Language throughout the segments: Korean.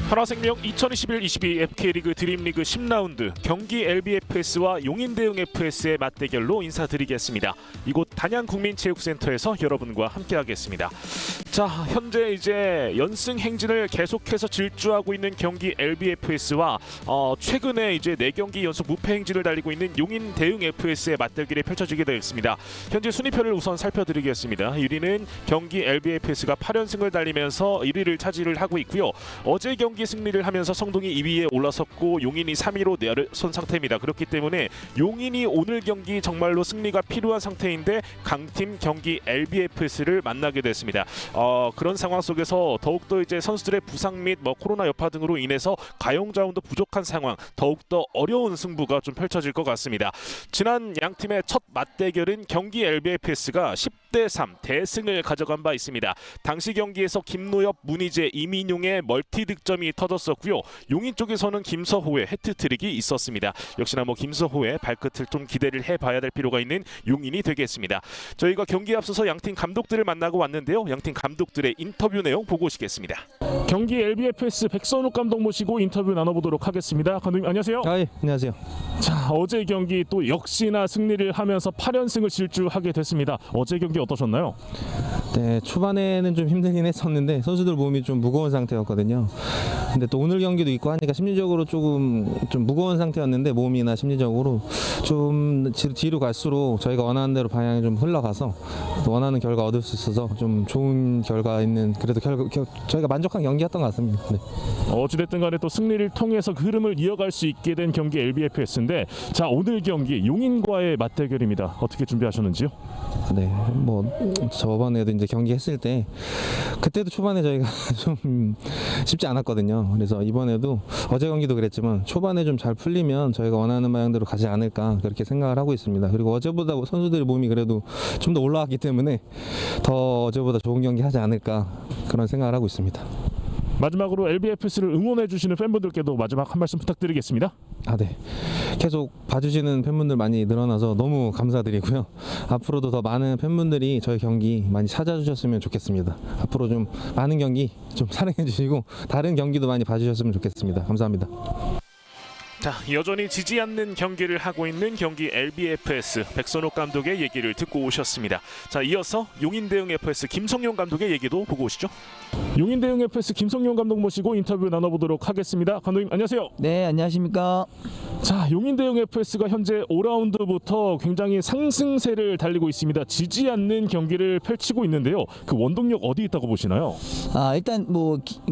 하나생명 2021-22 FK리그 드림리그 10라운드 경기 LBFS와 용인대흥FS의 맞대결로 인사드리겠습니다. 이곳 단양국민체육센터에서 여러분과 함께하겠습니다. 자, 현재 이제 연승 행진을 계속해서 질주하고 있는 경기 LBFS와 최근에 이제 4경기 연속 무패 행진을 달리고 있는 용인대흥FS의 맞대결이 펼쳐지게 되었습니다. 현재 순위표를 우선 살펴드리겠습니다. 1위는 경기 LBFS가 8연승을 달리면서 1위를 차지를 하고 있고요. 어제 경기 승리를 하면서 성동이 2위에 올라섰고 용인이 3위로 내려선 상태입니다. 그렇기 때문에 용인이 오늘 경기 정말로 승리가 필요한 상태인데 강팀 경기 LBFS를 만나게 됐습니다. 그런 상황 속에서 더욱더 이제 선수들의 부상 및 코로나 여파 등으로 인해서 가용 자원도 부족한 상황, 더욱더 어려운 승부가 좀 펼쳐질 것 같습니다. 지난 양 팀의 첫 맞대결은 경기 LBFS가 10대3 대승을 가져간 바 있습니다. 당시 경기에서 김노엽, 문희재, 이민용의 멀티 득점이 터졌었고요. 용인 쪽에서는 김서호의 해트트릭이 있었습니다. 역시나 김서호의 발끝을 좀 기대를 해봐야 될 필요가 있는 용인이 되겠습니다. 저희가 경기에 앞서서 양팀 감독들을 만나고 왔는데요. 양팀 감독들의 인터뷰 내용 보고 오시겠습니다. 경기 LBFS 백선욱 감독 모시고 인터뷰 나눠보도록 하겠습니다. 감독님 안녕하세요. 예, 안녕하세요. 자, 어제 경기 또 역시나 승리를 하면서 8연승을 질주하게 됐습니다. 어제 경기 어떠셨나요? 네, 초반에는 좀 힘들긴 했었는데 선수들 몸이 좀 무거운 상태였거든요. 근데 또 오늘 경기도 있고 하니까 심리적으로 조금 좀 무거운 상태였는데 몸이나 심리적으로 좀 뒤로 갈수록 저희가 원하는 대로 방향이 좀 흘러가서 원하는 결과 얻을 수 있어서 좀 좋은 결과 있는 그래도 저희가 만족한 경기였던 것 같습니다. 네. 어찌됐든 간에 또 승리를 통해서 그 흐름을 이어갈 수 있게 된 경기 LBFS인데 자, 오늘 경기 용인과의 맞대결입니다. 어떻게 준비하셨는지요? 네, 저번에도 이제 경기했을 때 그때도 초반에 저희가 좀 쉽지 않았거든요. 그래서 이번에도 어제 경기도 그랬지만 초반에 좀 잘 풀리면 저희가 원하는 방향대로 가지 않을까 그렇게 생각을 하고 있습니다. 그리고 어제보다 선수들의 몸이 그래도 좀 더 올라왔기 때문에 더 어제보다 좋은 경기 하지 않을까 그런 생각을 하고 있습니다. 마지막으로 LBFS를 응원해 주시는 팬분들께도 마지막 한 말씀 부탁드리겠습니다. 네. 계속 봐주시는 팬분들 많이 늘어나서 너무 감사드리고요. 앞으로도 더 많은 팬분들이 저희 경기 많이 찾아주셨으면 좋겠습니다. 앞으로 좀 많은 경기 좀 사랑해 주시고 다른 경기도 많이 봐주셨으면 좋겠습니다. 감사합니다. 자, 여전히 지지 않는 경기를 하고 있는 경기 LBFS 백선욱 감독의 얘기를 듣고 오셨습니다. 자, 이어서 용인대흥FS 김성용 감독의 얘기도 보고 오시죠. 용인대흥FS 김성용 감독 모시고 인터뷰 나눠보도록 하겠습니다. 감독님 안녕하세요. 네, 안녕하십니까. 자, 용인대흥FS가 현재 5라운드부터 굉장히 상승세를 달리고 있습니다. 지지 않는 경기를 펼치고 있는데요. 그 원동력 어디 있다고 보시나요? 일단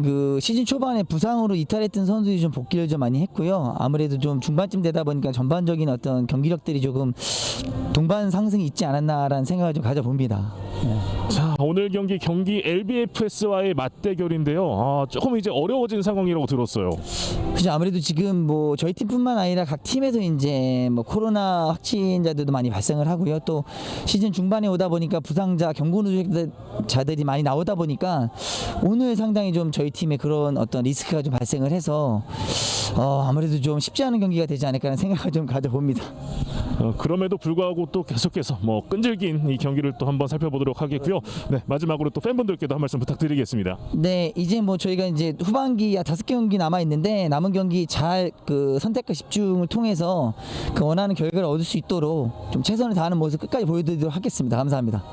그 시즌 초반에 부상으로 이탈했던 선수들이 좀 복귀를 좀 많이 했고요. 아무래도 좀 중반쯤 되다 보니까 전반적인 어떤 경기력들이 조금 동반 상승이 있지 않았나라는 생각을 좀 가져봅니다. 네. 자, 오늘 경기 LBFS와의 맞대결인데요. 조금 이제 어려워진 상황이라고 들었어요. 그죠. 아무래도 지금 저희 팀뿐만 아니라 각 팀에서 이제 코로나 확진자들도 많이 발생을 하고요. 또 시즌 중반에 오다 보니까 부상자, 경고 누적자들이 많이 나오다 보니까 오늘 상당히 좀 저희 팀에 그런 어떤 리스크가 좀 발생을 해서 아무래도 좀 쉽지 않은 경기가 되지 않을까 하는 생각을 좀 가져봅니다. 그럼에도 불구하고 또 계속해서 끈질긴 이 경기를 또 한번 살펴보도록 하겠고요. 네, 마지막으로 또 팬분들께도 한 말씀 부탁드리겠습니다. 네, 이제 저희가 이제 후반기 5경기 남아 있는데 남은 경기 잘 그 선택과 집중을 통해서 그 원하는 결과를 얻을 수 있도록 좀 최선을 다하는 모습 끝까지 보여드리도록 하겠습니다. 감사합니다.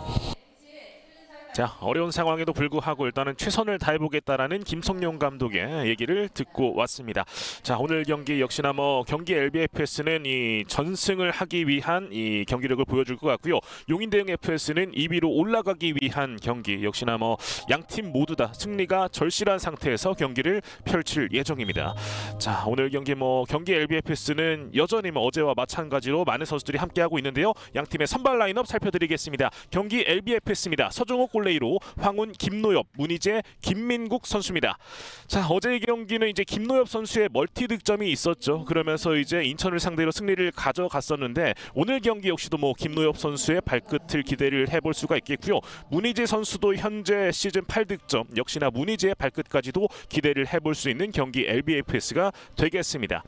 자, 어려운 상황에도 불구하고 일단은 최선을 다해보겠다라는 김성용 감독의 얘기를 듣고 왔습니다. 자, 오늘 경기 역시나 경기 LBFS는 이 전승을 하기 위한 이 경기력을 보여줄 것 같고요. 용인대흥FS는 2위로 올라가기 위한 경기 역시나 양팀 모두 다 승리가 절실한 상태에서 경기를 펼칠 예정입니다. 자, 오늘 경기 경기 LBFS는 여전히 어제와 마찬가지로 많은 선수들이 함께하고 있는데요. 양팀의 선발 라인업 살펴드리겠습니다. 경기 LBFS입니다. 서종욱 골레이로 황훈, 김노엽, 문희재, 김민국 선수입니다. 자, 어제의 경기는 이제 김노엽 선수의 멀티 득점이 있었죠. 그러면서 이제 인천을 상대로 승리를 가져갔었는데 오늘 경기 역시도 김노엽 선수의 발끝을 기대를 해볼 수가 있겠고요. 문희재 선수도 현재 시즌 8득점, 역시나 문희재의 발끝까지도 기대를 해볼 수 있는 경기 LBFS가 되겠습니다.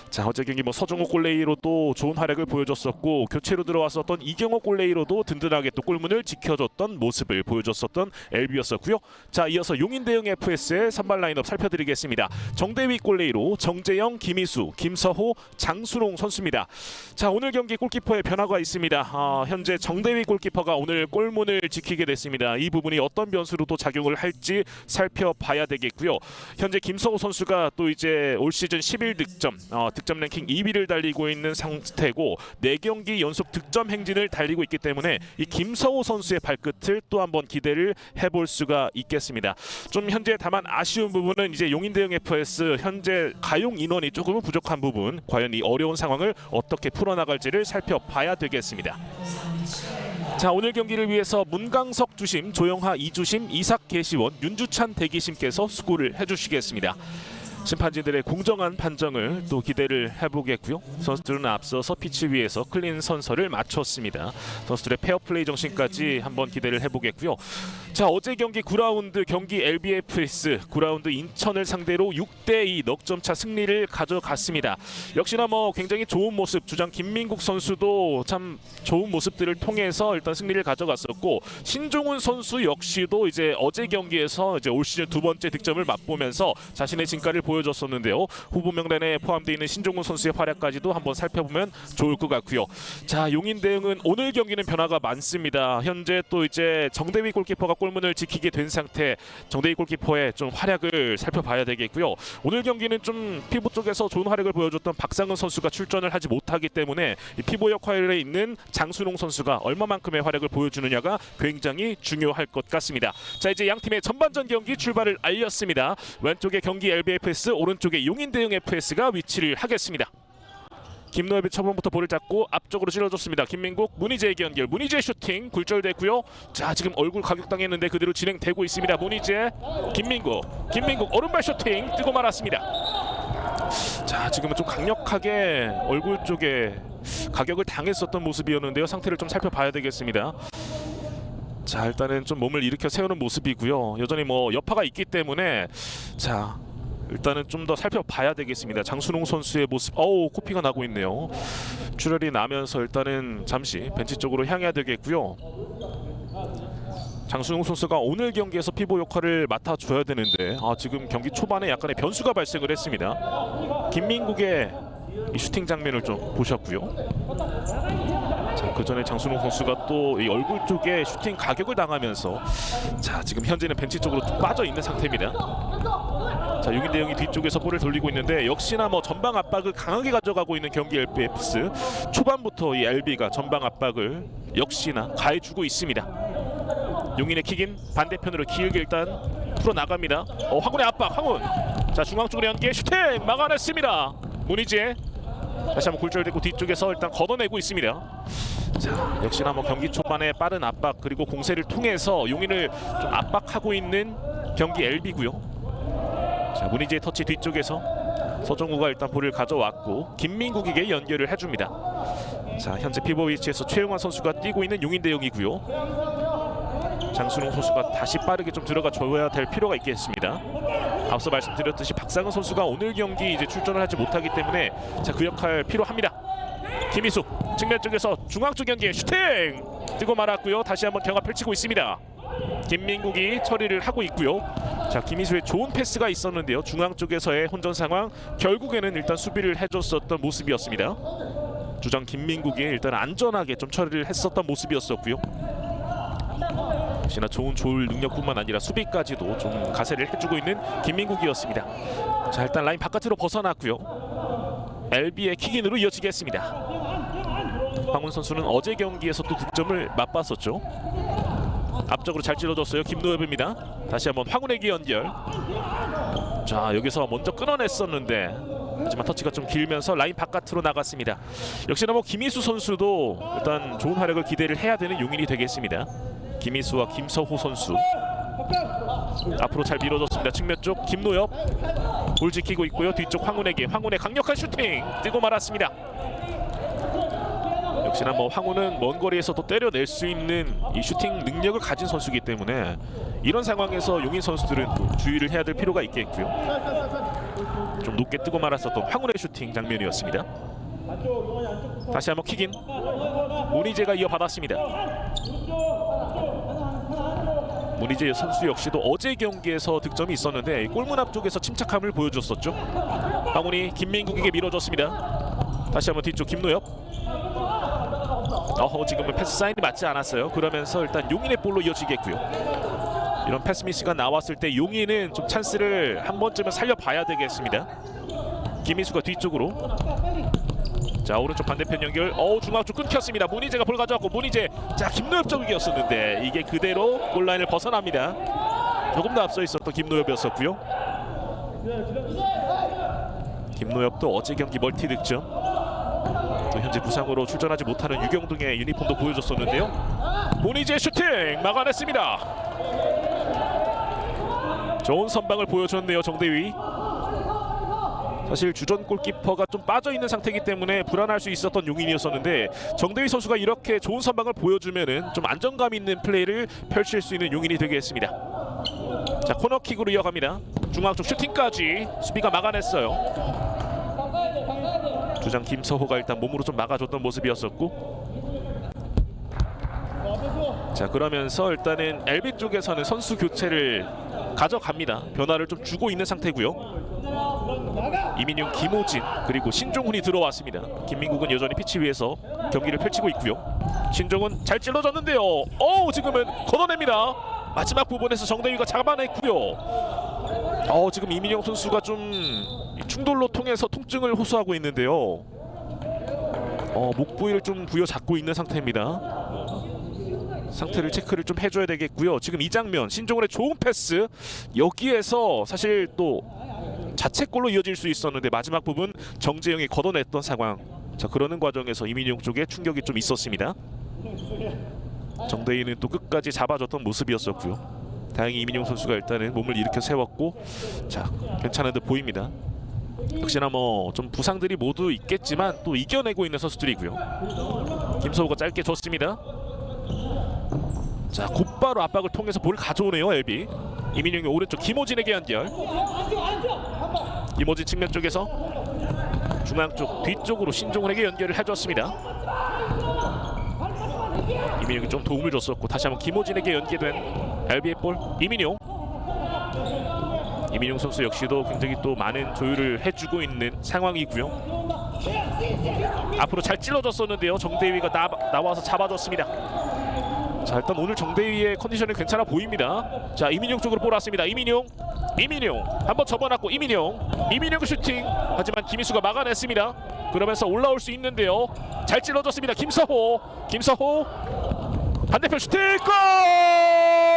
자, 어제 경기 뭐 서정우 골레이로도 좋은 활약을 보여줬었고 교체로 들어왔었던 이경호 골레이로도 든든하게 또 골문을 지켜줬던 모습을 보여줬었던 LB였었고요. 자, 이어서 용인대형 FS의 선발 라인업 살펴드리겠습니다. 정대위 골레이로 정재영, 김희수, 김서호, 장순홍 선수입니다. 자, 오늘 경기 골키퍼의 변화가 있습니다. 현재 정대위 골키퍼가 오늘 골문을 지키게 됐습니다. 이 부분이 어떤 변수로도 작용을 할지 살펴봐야 되겠고요. 현재 김서호 선수가 또 이제 올 시즌 11득점, 득점 랭킹 2위를 달리고 있는 상태고 4경기 연속 득점 행진을 달리고 있기 때문에 이 김서호 선수의 발끝을 또 한번 기대를 해볼 수가 있겠습니다. 좀 현재 다만 아쉬운 부분은 이제 용인대형 FS 현재 가용 인원이 조금은 부족한 부분, 과연 이 어려운 상황을 어떻게 풀어나갈지를 살펴봐야 되겠습니다. 자, 오늘 경기를 위해서 문강석 주심, 조영하 2주심, 이삭 개시원, 윤주찬 대기심께서 수고를 해주시겠습니다. 심판진들의 공정한 판정을 또 기대를 해보겠고요. 선수들은 앞서서 피치 위에서 클린 선서를 마쳤습니다. 선수들의 페어플레이 정신까지 한번 기대를 해보겠고요. 자, 어제 경기 9라운드 경기 LBFS 9라운드 인천을 상대로 6대2 넉점차 승리를 가져갔습니다. 역시나 뭐 굉장히 좋은 모습, 주장 김민국 선수도 참 좋은 모습들을 통해서 일단 승리를 가져갔었고 신종훈 선수 역시도 이제 어제 경기에서 이제 올 시즌 2번째 득점을 맛보면서 자신의 진가를 보여줬었는데요. 후보 명단에 포함되어 있는 신종훈 선수의 활약까지도 한번 살펴보면 좋을 것 같고요. 자, 용인대형은 오늘 경기는 변화가 많습니다. 현재 또 이제 정대위 골키퍼가 골문을 지키게 된 상태, 정대위 골키퍼의 좀 활약을 살펴봐야 되겠고요. 오늘 경기는 좀 피보 쪽에서 좋은 활약을 보여줬던 박상은 선수가 출전을 하지 못하기 때문에 이 피보 역할에 있는 장순홍 선수가 얼마만큼의 활약을 보여주느냐가 굉장히 중요할 것 같습니다. 자, 이제 양 팀의 전반전 경기 출발을 알렸습니다. 왼쪽에 경기 LBFS, 오른쪽에 용인대형 FS가 위치를 하겠습니다. 김노엽이 처음부터 볼을 잡고 앞쪽으로 찔러줬습니다. 김민국, 문희재의 연결, 문희재 슈팅 굴절됐고요. 자, 지금 얼굴 가격당했는데 그대로 진행되고 있습니다. 문희재, 김민국 오른발 슈팅 뜨고 말았습니다. 자, 지금은 좀 강력하게 얼굴 쪽에 가격을 당했었던 모습이었는데요. 상태를 좀 살펴봐야 되겠습니다. 자, 일단은 좀 몸을 일으켜 세우는 모습이고요. 여전히 뭐 여파가 있기 때문에 자, 일단은 좀 더 살펴봐야 되겠습니다. 장순홍 선수의 모습, 코피가 나고 있네요. 출혈이 나면서 일단은 잠시 벤치 쪽으로 향해야 되겠고요. 장순홍 선수가 오늘 경기에서 피보 역할을 맡아줘야 되는데 지금 경기 초반에 약간의 변수가 발생을 했습니다. 김민국의 이 슈팅 장면을 좀 보셨고요. 자, 그 전에 장순홍 선수가 또 이 얼굴 쪽에 슈팅 가격을 당하면서 자, 지금 현재는 벤치 쪽으로 좀 빠져 있는 상태입니다. 자, 용인대형이 뒤쪽에서 볼을 돌리고 있는데 역시나 뭐 전방 압박을 강하게 가져가고 있는 경기 LBFS. 초반부터 이 LB가 전방 압박을 역시나 가해주고 있습니다. 용인의 킥인 반대편으로 길게 일단 풀어나갑니다. 황훈의 압박, 황훈. 자, 중앙 쪽으로 연계 슈팅 막아냈습니다. 문희재 다시 한번 굴절되고 뒤쪽에서 일단 걷어내고 있습니다. 자, 역시나 뭐 경기 초반에 빠른 압박 그리고 공세를 통해서 용인을 좀 압박하고 있는 경기 LB고요. 자, 문희재의 터치 뒤쪽에서 서정우가 일단 볼을 가져왔고 김민국에게 연결을 해줍니다. 자, 현재 피보 위치에서 최용환 선수가 뛰고 있는 용인대형이고요. 장순홍 선수가 다시 빠르게 좀 들어가 줘야 될 필요가 있겠습니다. 앞서 말씀드렸듯이 박상은 선수가 오늘 경기 이제 출전을 하지 못하기 때문에 자, 그 역할 필요합니다. 김희수 측면 쪽에서 중앙 쪽 연계 슈팅 뜨고 말았고요. 다시 한번 경합 펼치고 있습니다. 김민국이 처리를 하고 있고요. 자, 김희수의 좋은 패스가 있었는데요. 중앙 쪽에서의 혼전 상황 결국에는 일단 수비를 해줬었던 모습이었습니다. 주장 김민국이 일단 안전하게 좀 처리를 했었던 모습이었었고요. 역시나 좋은 조율 능력뿐만 아니라 수비까지도 좀 가세를 해주고 있는 김민국이었습니다. 자, 일단 라인 바깥으로 벗어났고요. LB의 킥인으로 이어지겠습니다. 황훈 선수는 어제 경기에서 또 득점을 맛봤었죠. 앞쪽으로 잘 찔러줬어요. 김노엽입니다. 다시 한번 황훈에게 연결. 자, 여기서 먼저 끊어냈었는데 하지만 터치가 좀 길면서 라인 바깥으로 나갔습니다. 역시나 뭐 김희수 선수도 일단 좋은 활약을 기대를 해야 되는 용인이 되겠습니다. 김희수와 김서호 선수 앞으로 잘 밀어줬습니다. 측면 쪽 김노엽 볼 지키고 있고요. 뒤쪽 황훈에게 황훈의 강력한 슈팅 뜨고 말았습니다. 역시나 뭐 황훈은 먼 거리에서 또 때려낼 수 있는 이 슈팅 능력을 가진 선수이기 때문에 이런 상황에서 용인 선수들은 또 주의를 해야 될 필요가 있겠고요. 좀 높게 뜨고 말았었던 황운의 슈팅 장면이었습니다. 다시 한번 킥인. 문희재가 이어받았습니다. 문희재 선수 역시도 어제 경기에서 득점이 있었는데 골문 앞쪽에서 침착함을 보여줬었죠. 황운이 김민국에게 밀어줬습니다. 다시 한번 뒤쪽 김노엽. 지금은 패스 사인이 맞지 않았어요. 그러면서 일단 용인의 볼로 이어지겠고요. 이런 패스 미스가 나왔을 때 용인은 좀 찬스를 한 번쯤은 살려봐야 되겠습니다. 김희수가 뒤쪽으로. 자, 오른쪽 반대편 연결. 중앙 쪽 끊겼습니다. 문희재가 볼 가져왔고 문희재. 자, 김노엽 쪽이었었는데 이게 그대로 골라인을 벗어납니다. 조금 더 앞서 있었던 김노엽이었었고요. 김노엽도 어제 경기 멀티 득점. 또 현재 부상으로 출전하지 못하는 유경동의 유니폼도 보여줬었는데요. 문희재 슈팅 막아냈습니다. 좋은 선방을 보여줬네요, 정대휘. 사실 주전 골키퍼가 좀 빠져있는 상태이기 때문에 불안할 수 있었던 용인이었었는데 정대휘 선수가 이렇게 좋은 선방을 보여주면은 좀 안정감 있는 플레이를 펼칠 수 있는 용인이 되겠습니다. 자, 코너킥으로 이어갑니다. 중앙 쪽 슈팅까지 수비가 막아냈어요. 주장 김서호가 일단 몸으로 좀 막아줬던 모습이었었고, 자, 그러면서 일단은 LB 쪽에서는 선수 교체를 가져갑니다. 변화를 좀 주고 있는 상태고요. 이민용, 김호진 그리고 신종훈이 들어왔습니다. 김민국은 여전히 피치 위에서 경기를 펼치고 있고요. 신종훈 잘 찔러졌는데요. 지금은 걷어냅니다. 마지막 부분에서 정대휘가 잡아냈고요. 지금 이민용 선수가 좀 충돌로 통해서 통증을 호소하고 있는데요. 목 부위를 좀 부여잡고 있는 상태입니다. 상태를 체크를 좀 해줘야 되겠고요. 지금 이 장면, 신종훈의 좋은 패스, 여기에서 사실 또 자책골로 이어질 수 있었는데 마지막 부분 정재영이 걷어냈던 상황. 자, 그러는 과정에서 이민용 쪽에 충격이 좀 있었습니다. 정대희는 또 끝까지 잡아줬던 모습이었었고요. 다행히 이민용 선수가 일단은 몸을 일으켜 세웠고, 자, 괜찮은 듯 보입니다. 역시나 뭐 좀 부상들이 모두 있겠지만 또 이겨내고 있는 선수들이고요. 김서우가 짧게 줬습니다. 자, 곧바로 압박을 통해서 볼을 가져오네요, LB. 이민용이 오른쪽 김호진에게 연결. 김호진 측면 쪽에서 중앙 쪽 뒤쪽으로 신종훈에게 연결을 해줬습니다. 이민용이 좀 도움을 줬었고, 다시 한번 김호진에게 연계된 LB의 볼. 이민용 선수 역시도 굉장히 또 많은 조율을 해주고 있는 상황이고요. 앞으로 잘 찔러줬었는데요. 정대휘가 나와서 잡아줬습니다. 자, 일단 오늘 정대휘의 컨디션이 괜찮아 보입니다. 자, 이민용 쪽으로 볼 왔습니다. 이민용 한번 접어놨고 이민용 슈팅. 하지만 김희수가 막아냈습니다. 그러면서 올라올 수 있는데요. 잘 찔러줬습니다. 김서호 반대편 슈팅. 골!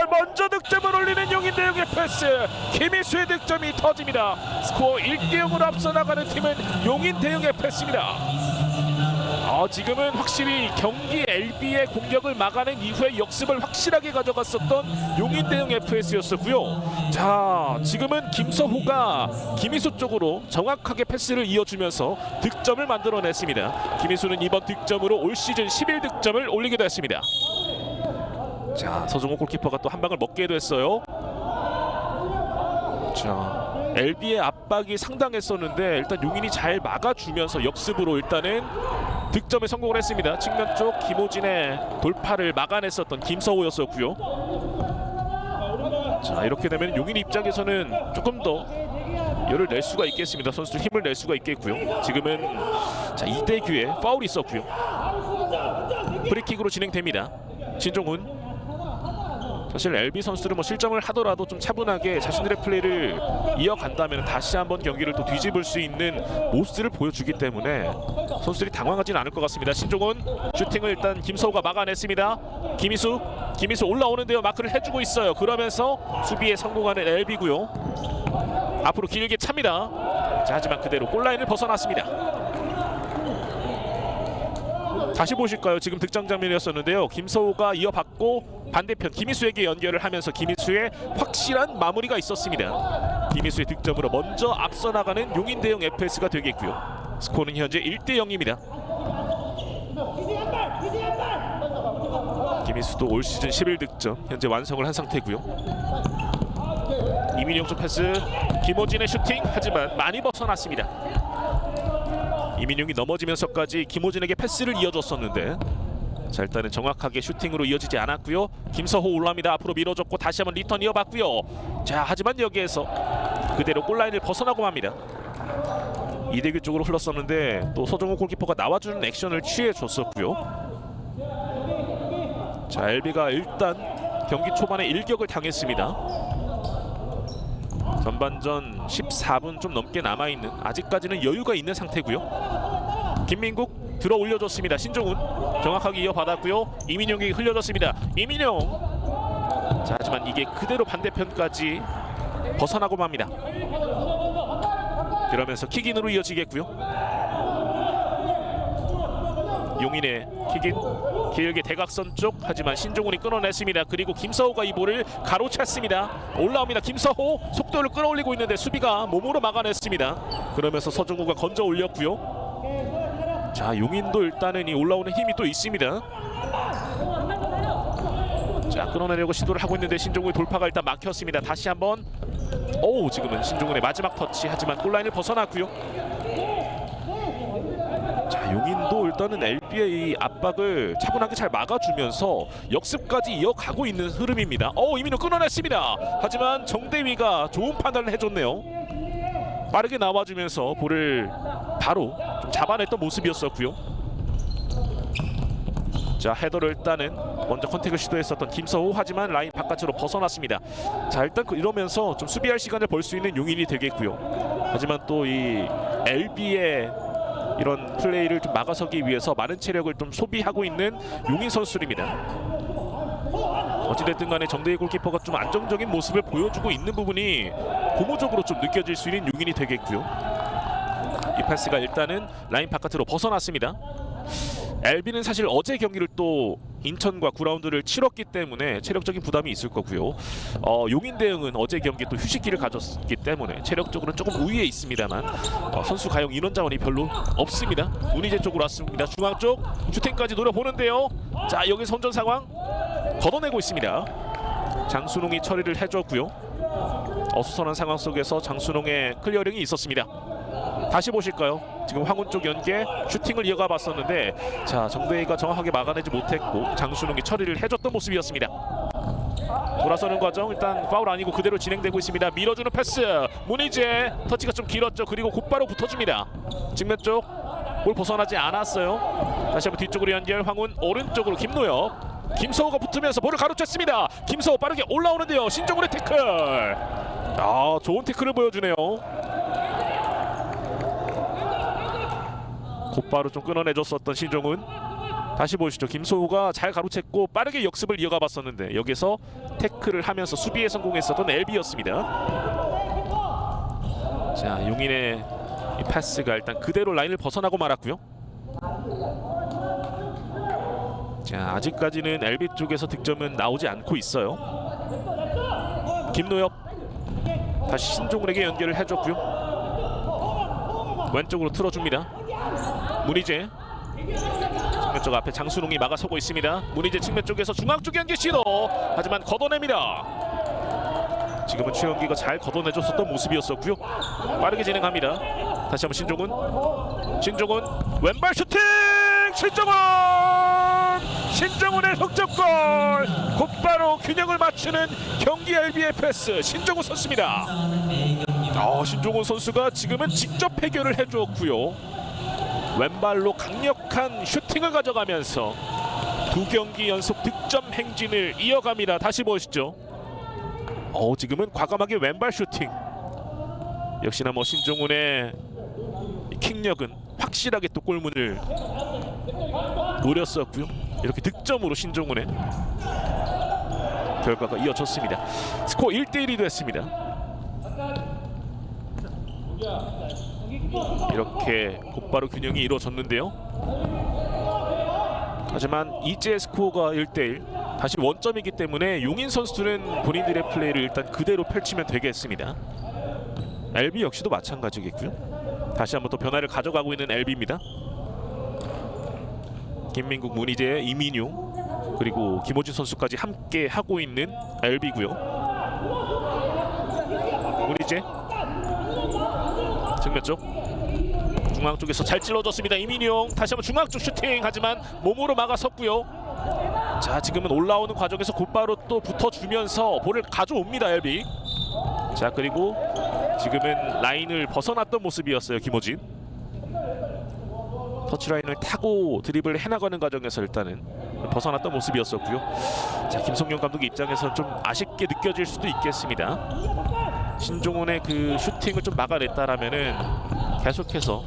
먼저 득점을 올리는 용인대용의 패스. 김희수의 득점이 터집니다. 스코어 1대0으로 앞서 나가는 팀은 용인대용의 패스입니다. 지금은 확실히 경기 LB의 공격을 막아낸 이후에 역습을 확실하게 가져갔었던 용인대용 FS였었고요. 자, 지금은 김서호가 김희수 쪽으로 정확하게 패스를 이어주면서 득점을 만들어냈습니다. 김희수는 이번 득점으로 올 시즌 11득점을 올리게 됐습니다. 자, 서정호 골키퍼가 또 한 방을 먹게 됐어요. 자, LB의 압박이 상당했었는데 일단 용인이 잘 막아주면서 역습으로 일단은 득점에 성공을 했습니다. 측면 쪽 김호진의 돌파를 막아냈었던 김서호였었고요. 자, 이렇게 되면 용인 입장에서는 조금 더 열을 낼 수가 있겠습니다. 선수들 힘을 낼 수가 있겠고요. 지금은 자, 이대규의 파울이 있었고요. 프리킥으로 진행됩니다. 신종훈. 사실 LB 선수들은 뭐 실점을 하더라도 좀 차분하게 자신들의 플레이를 이어간다면 다시 한번 경기를 또 뒤집을 수 있는 모습을 보여주기 때문에 선수들이 당황하지는 않을 것 같습니다. 신종훈 슈팅을 일단 김서우가 막아냈습니다. 김희수 올라오는데요. 마크를 해주고 있어요. 그러면서 수비에 성공하는 LB고요. 앞으로 길게 찹니다. 자, 하지만 그대로 골라인을 벗어났습니다. 다시 보실까요? 지금 득점 장면이었었는데요. 김서우가 이어받고 반대편 김희수에게 연결을 하면서 김희수의 확실한 마무리가 있었습니다. 김희수의 득점으로 먼저 앞서 나가는 용인대용 FS가 되겠고요. 스코어는 현재 1대0입니다. 김희수도 올 시즌 11득점 현재 완성을 한 상태고요. 이민용 쪽 패스, 김호진의 슈팅 하지만 많이 벗어났습니다. 이민용이 넘어지면서까지 김호진에게 패스를 이어줬었는데 자 일단은 정확하게 슈팅으로 이어지지 않았고요. 김서호 올라옵니다. 앞으로 밀어줬고 다시 한번 리턴 이어봤고요. 자 하지만 여기에서 그대로 골라인을 벗어나고 맙니다. 이대규 쪽으로 흘렀었는데 또 서정우 골키퍼가 나와주는 액션을 취해줬었고요. 자 LB가 일단 경기 초반에 일격을 당했습니다. 전반전 14분 좀 넘게 남아있는 아직까지는 여유가 있는 상태고요. 김민국 들어 올려줬습니다. 신종훈 정확하게 이어받았고요. 이민용이 흘려줬습니다. 이민용 자 하지만 이게 그대로 반대편까지 벗어나고 맙니다. 그러면서 킥인으로 이어지겠고요. 용인의 킥인 길게 대각선 쪽 하지만 신종훈이 끊어냈습니다. 그리고 김서호가 이 볼을 가로챘습니다. 올라옵니다. 김서호 속도를 끌어올리고 있는데 수비가 몸으로 막아냈습니다. 그러면서 서정우가 건져 올렸고요. 자 용인도 일단은 이 올라오는 힘이 또 있습니다. 자 끊어내려고 시도를 하고 있는데 신종훈의 돌파가 일단 막혔습니다. 다시 한번 지금은 신종훈의 마지막 터치 하지만 골라인을 벗어났고요. 자 용인도 일단은 LB의 이 압박을 차분하게 잘 막아주면서 역습까지 이어가고 있는 흐름입니다. 이민호 끊어냈습니다. 하지만 정대위가 좋은 판단을 해줬네요. 빠르게 나와주면서 볼을 바로 좀 잡아냈던 모습이었었고요. 자 헤더를 일단은 먼저 컨택을 시도했었던 김서호 하지만 라인 바깥으로 벗어났습니다. 자 일단 이러면서 좀 수비할 시간을 벌 수 있는 용인이 되겠고요. 하지만 또 이 LB의 이런 플레이를 좀 막아서기 위해서 많은 체력을 좀 소비하고 있는 용인 선수들입니다. 어찌됐든 간에 정대희 골키퍼가 좀 안정적인 모습을 보여주고 있는 부분이 고무적으로 좀 느껴질 수 있는 용인이 되겠고요. 이 패스가 일단은 라인 바깥으로 벗어났습니다. LB는 사실 어제 경기를 또 인천과 9라운드를 치렀기 때문에 체력적인 부담이 있을 거고요. 용인 대응은 어제 경기 또 휴식기를 가졌기 때문에 체력적으로는 조금 우위에 있습니다만 선수 가용 인원 자원이 별로 없습니다. 문희재 쪽으로 왔습니다. 중앙 쪽 슈팅까지 노려보는데요. 자 여기 선전 상황 걷어내고 있습니다. 장순홍이 처리를 해줬고요. 어수선한 상황 속에서 장순홍의 클리어링이 있었습니다. 다시 보실까요? 지금 황훈 쪽 연계 슈팅을 이어가 봤었는데 자 정대희가 정확하게 막아내지 못했고 장순홍이 처리를 해줬던 모습이었습니다. 돌아서는 과정 일단 파울 아니고 그대로 진행되고 있습니다. 밀어주는 패스 문희재 터치가 좀 길었죠. 그리고 곧바로 붙어줍니다. 측면 쪽 볼 벗어나지 않았어요. 다시 한번 뒤쪽으로 연결 황훈 오른쪽으로 김노엽 김서호가 붙으면서 볼을 가로챘습니다. 김서호 빠르게 올라오는데요. 신정훈의 태클 좋은 태클을 보여주네요. 곧바로 좀 끊어내줬었던 신종훈. 다시 보시죠. 김소호가 잘 가로챘고 빠르게 역습을 이어가 봤었는데 여기서 태클을 하면서 수비에 성공했었던 LB였습니다. 자 용인의 이 패스가 일단 그대로 라인을 벗어나고 말았고요. 자 아직까지는 LB 쪽에서 득점은 나오지 않고 있어요. 김노엽 다시 신종훈에게 연결을 해줬고요. 왼쪽으로 틀어줍니다. 문희재 측면 쪽 앞에 장순홍이 막아서고 있습니다. 문희재 측면 쪽에서 중앙 쪽 연계 시도 하지만 걷어냅니다. 지금은 최영기가 잘 걷어내줬었던 모습이었었고요. 빠르게 진행합니다. 다시 한번 신종훈 왼발 슈팅 신정훈의 석점골 곧바로 균형을 맞추는 경기 LB의 패스 신정훈 선수입니다. 신정훈 선수가 지금은 직접 해결을 해주었고요. 왼발로 강력한 슈팅을 가져가면서 두 경기 연속 득점 행진을 이어갑니다. 다시 보시죠. 지금은 과감하게 왼발 슈팅. 역시나 신종훈의 킥력은 확실하게 또 골문을 노렸었고요. 이렇게 득점으로 신종훈의 결과가 이어졌습니다. 스코어 1대1이 됐습니다. 이렇게 곧바로 균형이 이루어졌는데요. 하지만 이제 스코어가 1대1 다시 원점이기 때문에 용인 선수들은 본인들의 플레이를 일단 그대로 펼치면 되겠습니다. LB 역시도 마찬가지겠고요. 다시 한번 또 변화를 가져가고 있는 LB입니다. 김민국, 문희재, 이민용 그리고 김호진 선수까지 함께 하고 있는 LB고요. 문희재 정면 쪽 중앙 쪽에서 잘 찔러줬습니다. 이민용 다시 한번 중앙 쪽 슈팅 하지만 몸으로 막아섰고요. 자 지금은 올라오는 과정에서 곧바로 또 붙어주면서 볼을 가져옵니다. LB. 자 그리고 지금은 라인을 벗어났던 모습이었어요. 김호진 터치라인을 타고 드리블을 해나가는 과정에서 일단은 벗어났던 모습이었었고요. 자 김성용 감독 입장에서 좀 아쉽게 느껴질 수도 있겠습니다. 신종훈의 그 슈팅을 좀 막아냈다라면은 계속해서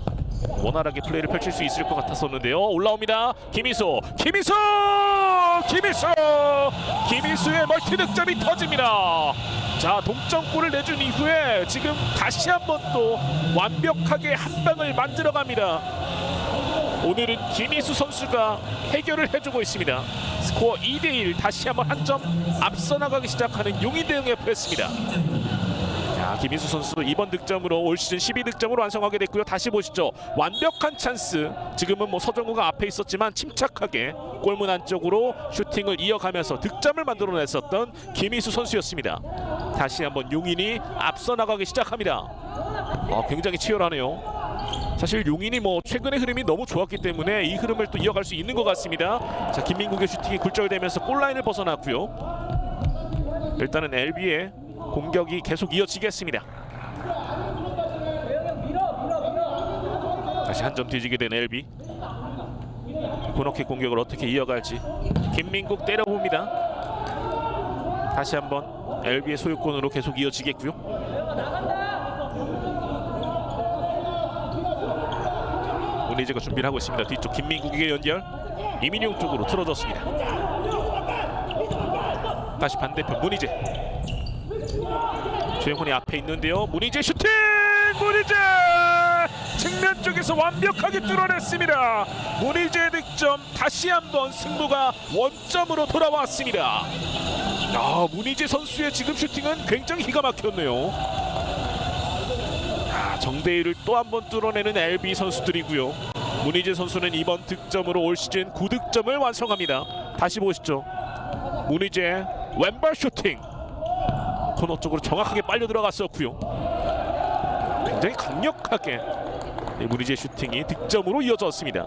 원활하게 플레이를 펼칠 수 있을 것 같았었는데요. 올라옵니다. 김희수 김희수의 멀티 득점이 터집니다. 자 동점골을 내준 이후에 지금 다시 한번 또 완벽하게 한 방을 만들어갑니다. 오늘은 김희수 선수가 해결을 해주고 있습니다. 스코어 2대1 다시 한번 한 점 앞서 나가기 시작하는 용인대용 FS입니다. 자, 김희수 선수 이번 득점으로 올 시즌 12득점으로 완성하게 됐고요. 다시 보시죠. 완벽한 찬스. 지금은 뭐 서정우가 앞에 있었지만 침착하게 골문 안쪽으로 슈팅을 이어가면서 득점을 만들어냈었던 김희수 선수였습니다. 다시 한번 용인이 앞서 나가기 시작합니다. 굉장히 치열하네요. 사실 용인이 뭐 최근의 흐름이 너무 좋았기 때문에 이 흐름을 또 이어갈 수 있는 것 같습니다. 자 김민국의 슈팅이 굴절되면서 골라인을 벗어났고요. 일단은 LB의 공격이 계속 이어지겠습니다. 다시 한 점 뒤지게 된 LB. 코너킥 공격을 어떻게 이어갈지. 김민국 때려봅니다. 다시 한번 LB의 소유권으로 계속 이어지겠고요. 문희재가 준비를 하고 있습니다. 뒤쪽 김민국에게 연결. 이민용 쪽으로 틀어졌습니다. 다시 반대편 문희재. 조영훈이 앞에 있는데요. 문희재 슈팅! 문희재! 측면 쪽에서 완벽하게 뚫어냈습니다. 문희재의 득점. 다시 한번 승부가 원점으로 돌아왔습니다. 문희재 선수의 지금 슈팅은 굉장히 기가 막혔네요. 정대일을 또 한 번 뚫어내는 LB 선수들이고요. 문희재 선수는 이번 득점으로 올 시즌 9득점을 완성합니다. 다시 보시죠. 문희재 왼발 슈팅. 코너 쪽으로 정확하게 빨려 들어갔었고요. 굉장히 강력하게 문희재 슈팅이 득점으로 이어졌습니다.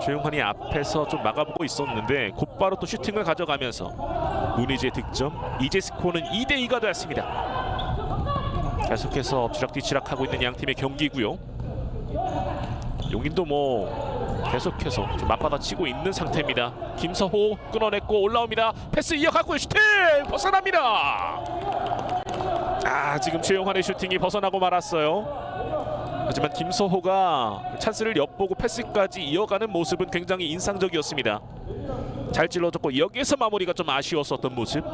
조용환이 앞에서 좀 막아보고 있었는데 곧바로 또 슈팅을 가져가면서 문희재 득점. 이제 스코어는 2대2가 됐습니다. 계속해서 엎치락뒤치락하고 있는 양 팀의 경기고요. 용인도 뭐 계속해서 좀 맞받아치고 있는 상태입니다. 김서호 끊어냈고 올라옵니다. 패스 이어가고 슈팅 벗어납니다. 지금 최용환의 슈팅이 벗어나고 말았어요. 하지만 김서호가 찬스를 엿보고 패스까지 이어가는 모습은 굉장히 인상적이었습니다. 잘 찔러줬고 여기에서 마무리가 좀 아쉬웠었던 모습.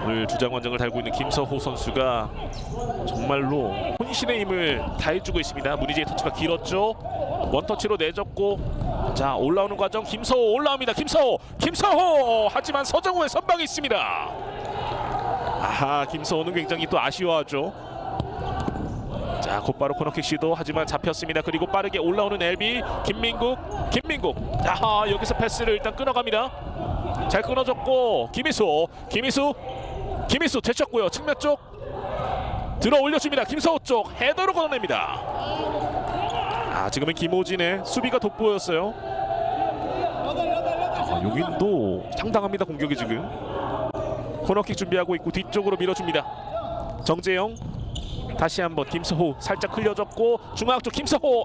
오늘 주장 원정을 달고 있는 김서호 선수가 정말로 혼신의 힘을 다해주고 있습니다. 문희재의 터치가 길었죠. 원터치로 내줬고 자 올라오는 과정 김서호 올라옵니다. 김서호 하지만 서정우의 선방이 있습니다. 김서호는 굉장히 또 아쉬워하죠. 자 곧바로 코너킥 시도 하지만 잡혔습니다. 그리고 빠르게 올라오는 LB 김민국 여기서 패스를 일단 끊어갑니다. 잘 끊어줬고 김희수 제쳤고요. 측면 쪽 들어 올려줍니다. 김서호 쪽 헤더로 걷어냅니다. 지금은 김호진의 수비가 돋보였어요. 용인도 상당합니다. 공격이 지금 코너킥 준비하고 있고 뒤쪽으로 밀어줍니다. 정재영 다시 한번 김서호 살짝 흘려줬고 중앙 쪽 김서호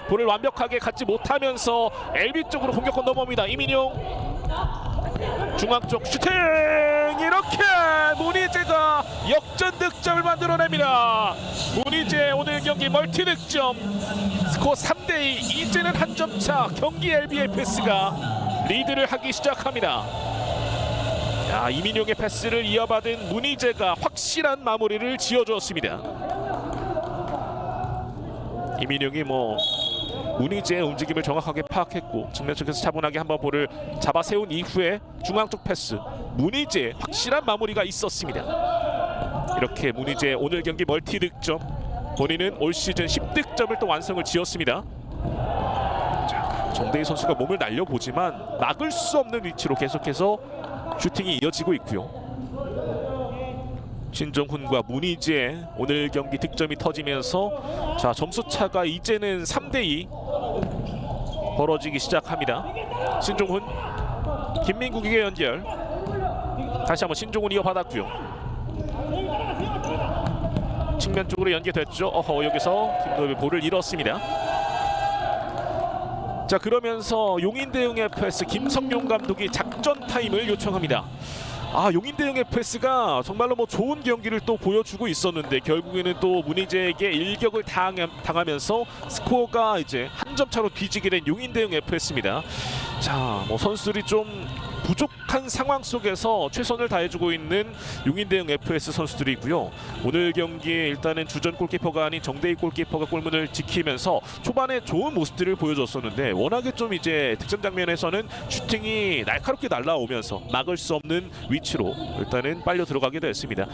볼을 완벽하게 갖지 못하면서 LB 쪽으로 공격권 넘어옵니다. 이민용 중앙 쪽 슈팅! 이렇게 문희재가 역전 득점을 만들어냅니다. 문희재 오늘 경기 멀티 득점. 스코어 3대2. 이제는 한 점 차 경기 LBFS가 리드를 하기 시작합니다. 이민용의 패스를 이어받은 문희재가 확실한 마무리를 지어주었습니다. 이민용이 문희재의 움직임을 정확하게 파악했고 측면 쪽에서 차분하게 한번 볼을 잡아 세운 이후에 중앙 쪽 패스. 문희재의 확실한 마무리가 있었습니다. 이렇게 문희재 오늘 경기 멀티 득점. 본인은 올 시즌 10득점을 또 완성을 지었습니다. 정대희 선수가 몸을 날려보지만 막을 수 없는 위치로 계속해서 슈팅이 이어지고 있고요. 신정훈과 문희재 오늘 경기 득점이 터지면서 자 점수 차가 이제는 3대2 벌어지기 시작합니다. 신종훈, 김민국에게 연결. 다시 한번 신종훈 이어받았고요. 측면 쪽으로 연계됐죠. 여기서 김도엽이 볼을 잃었습니다. 자 그러면서 용인대용 FS 김성용 감독이 작전 타임을 요청합니다. 용인대용 FS가 정말로 뭐 좋은 경기를 또 보여주고 있었는데 결국에는 또 문희재에게 일격을 당하면서 스코어가 이제 한 점 차로 뒤지게 된 용인대용 FS입니다. 자, 뭐 선수들이 좀 부족한 상황 속에서 최선을 다해주고 있는 용인대용 FS 선수들이고요. 오늘 경기에 일단은 주전 골키퍼가 아닌 정대희 골키퍼가 골문을 지키면서 초반에 좋은 모습들을 보여줬었는데 워낙에 좀 이제 득점 장면에서는 슈팅이 날카롭게 날라오면서 막을 수 없는 위치로 일단은 빨려 들어가게 됐습니다.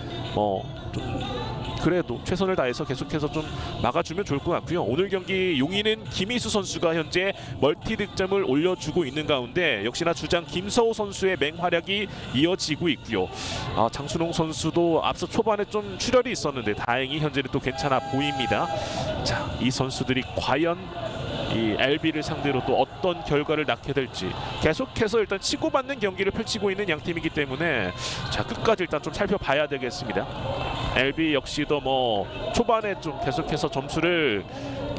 좀 그래도 최선을 다해서 계속해서 좀 막아주면 좋을 것 같고요. 오늘 경기 용인은 김희수 선수가 현재 멀티 득점을 올려주고 있는 가운데 역시나 주장 김서호 선수의 맹활약이 이어지고 있고요. 장순홍 선수도 앞서 초반에 좀 출혈이 있었는데 다행히 현재는 또 괜찮아 보입니다. 자, 이 선수들이 과연 이 LB를 상대로 또 어떤 결과를 낳게 될지 계속해서 일단 치고받는 경기를 펼치고 있는 양 팀이기 때문에 자 끝까지 일단 좀 살펴봐야 되겠습니다. LB 역시도 뭐 초반에 좀 계속해서 점수를